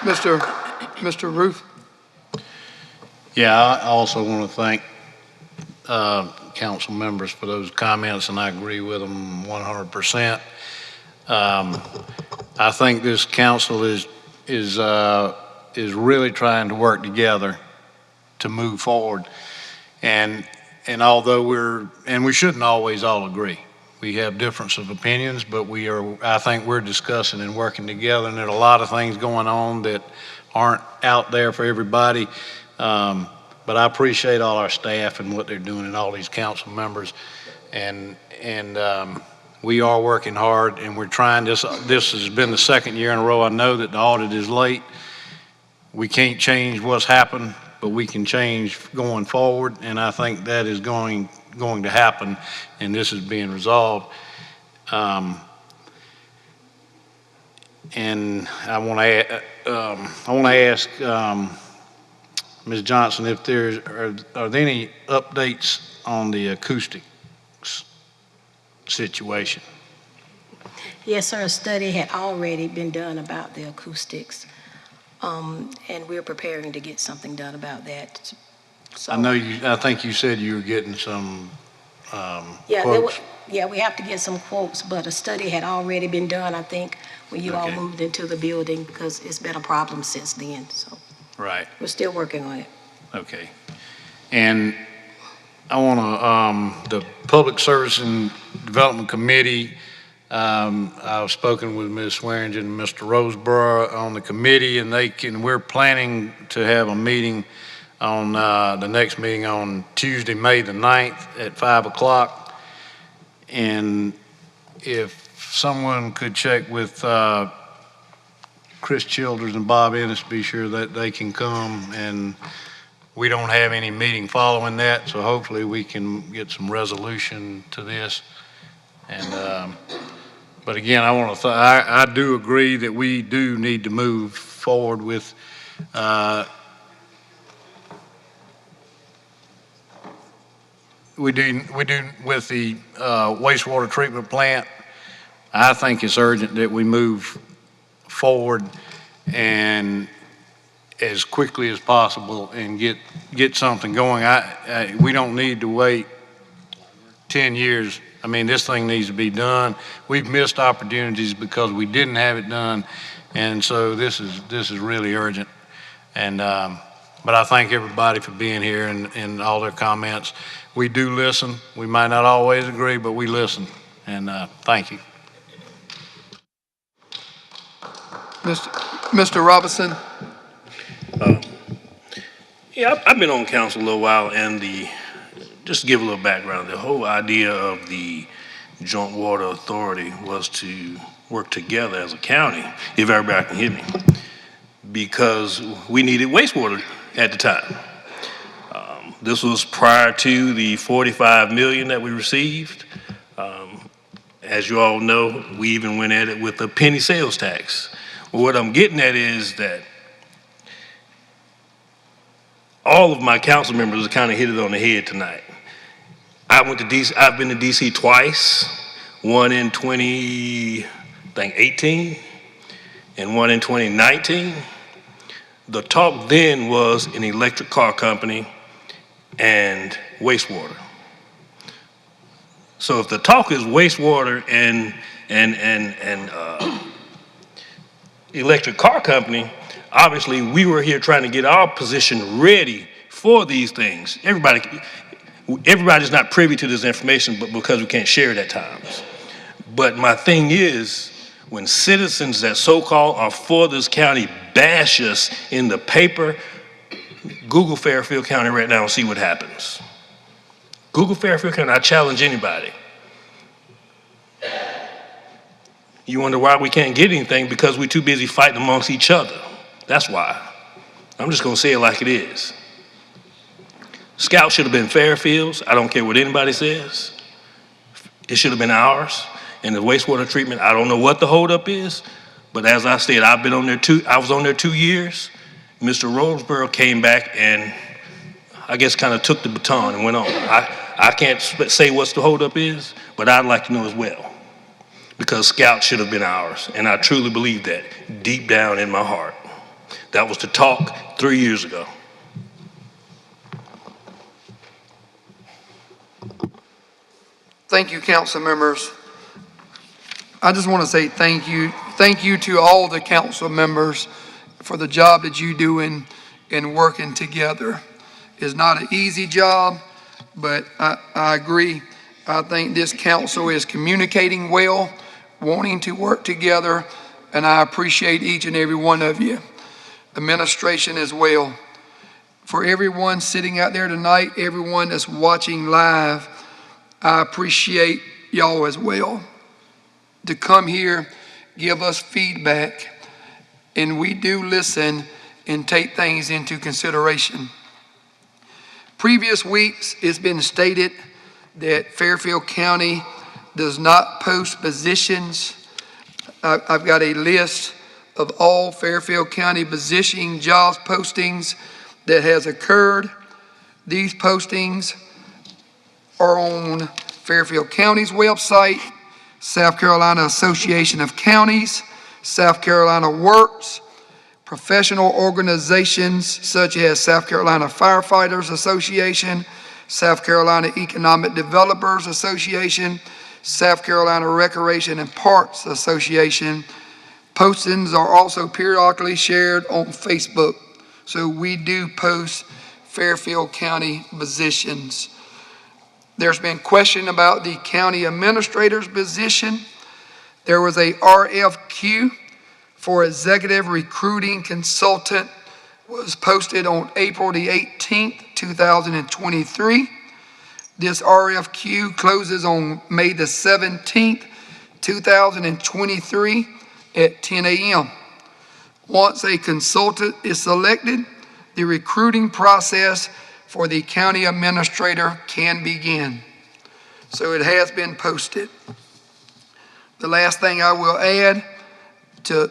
Mr. Ruth? Yeah, I also want to thank council members for those comments, and I agree with them 100%. I think this council is is really trying to work together to move forward. And although we shouldn't always all agree. We have difference of opinions, but I think we're discussing and working together, and there are a lot of things going on that aren't out there for everybody. But I appreciate all our staff and what they're doing and all these council members. And we are working hard, and we're trying this. This has been the second year in a row. I know that the audit is late. We can't change what's happened, but we can change going forward, and I think that is going to happen, and this is being resolved. And I want to ask Ms. Johnson if are there any updates on the acoustics situation? Yes, sir. A study had already been done about the acoustics, and we're preparing to get something done about that. So, I think you said you were getting some yeah, quotes. we have to get some quotes, but a study had already been done, I think, when you all moved into the building, because it's been a problem since then. So Right. we're still working on it. Okay. And I want to, the Public Service and Development Committee, I've spoken with Ms. Swearingen and Mr. Roseborough on the committee, and we're planning to have a meeting on the next meeting on Tuesday, May the 9th at 5 o'clock. And if someone could check with Chris Childers and Bob Ennis, be sure that they can come, and we don't have any meeting following that, so hopefully we can get some resolution to this. And but again, I do agree that we do need to move forward with we do with the wastewater treatment plant. I think it's urgent that we move forward and as quickly as possible and get something going. We don't need to wait 10 years. I mean, this thing needs to be done. We've missed opportunities because we didn't have it done, and so this is really urgent. And but I thank everybody for being here and all their comments. We do listen. We might not always agree, but we listen. And thank you. Mr. Robinson. Yeah, I've been on council a little while, and just to give a little background, the whole idea of the Joint Water Authority was to work together as a county, if everybody can hear me, because we needed wastewater at the time. This was prior to the $45 million that we received. As you all know, we even went at it with a penny sales tax. Well, what I'm getting at is that all of my council members kind of hit it on the head tonight. I've been to DC twice, one in 2018 and one in 2019. The talk then was an electric car company and wastewater. So if the talk is wastewater and electric car company, obviously we were here trying to get our position ready for these things. Everybody's not privy to this information, but because we can't share it at times. But my thing is, when citizens that so-called are for this county bash us in the paper, Google Fairfield County right now and see what happens. Google Fairfield County, I challenge anybody. You wonder why we can't get anything? Because we're too busy fighting amongst each other. That's why. I'm just gonna say it like it is. Scout should have been Fairfield's. I don't care what anybody says. It should have been ours. And the wastewater treatment, I don't know what the holdup is, but as I said, I was on there 2 years. Mr. Roseborough came back and I guess kind of took the baton and went on. I can't say what's the holdup is, but I'd like to know as well. Because Scout should have been ours. And I truly believe that deep down in my heart. That was the talk 3 years ago. Thank you, council members. I just want to say thank you to all the council members for the job that you do in working together. It's not an easy job, but I agree. I think this council is communicating well, wanting to work together, and I appreciate each and every one of you. Administration as well. For everyone sitting out there tonight, everyone that's watching live, I appreciate y'all as well. To come here, give us feedback, and we do listen and take things into consideration. Previous weeks, it's been stated that Fairfield County does not post positions. I've got a list of all Fairfield County position jobs postings that has occurred. These postings are on Fairfield County's website, South Carolina Association of Counties, South Carolina Works, professional organizations such as South Carolina Firefighters Association, South Carolina Economic Developers Association, South Carolina Recreation and Parks Association. Postings are also periodically shared on Facebook. So we do post Fairfield County positions. There's been question about the county administrator's position. There was a RFQ for executive recruiting consultant was posted on April the 18th, 2023. This RFQ closes on May the 17th, 2023 at 10 a.m. Once a consultant is selected, the recruiting process for the county administrator can begin. So it has been posted. The last thing I will add to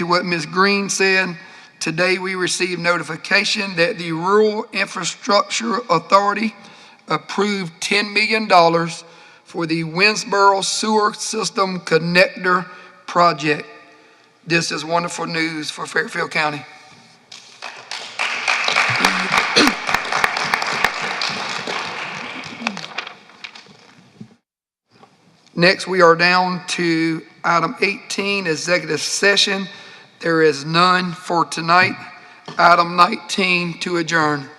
what Ms. Green said, today we received notification that the Rural Infrastructure Authority approved $10 million for the Winsboro Sewer System Connector Project. This is wonderful news for Fairfield County. Next, we are down to item 18, executive session. There is none for tonight. Item 19, to adjourn.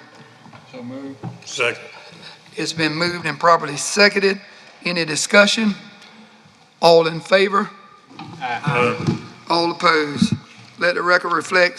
So moved. Second. It's been moved and properly seconded. Any discussion? All in favor? Aye. All opposed? Let the record reflect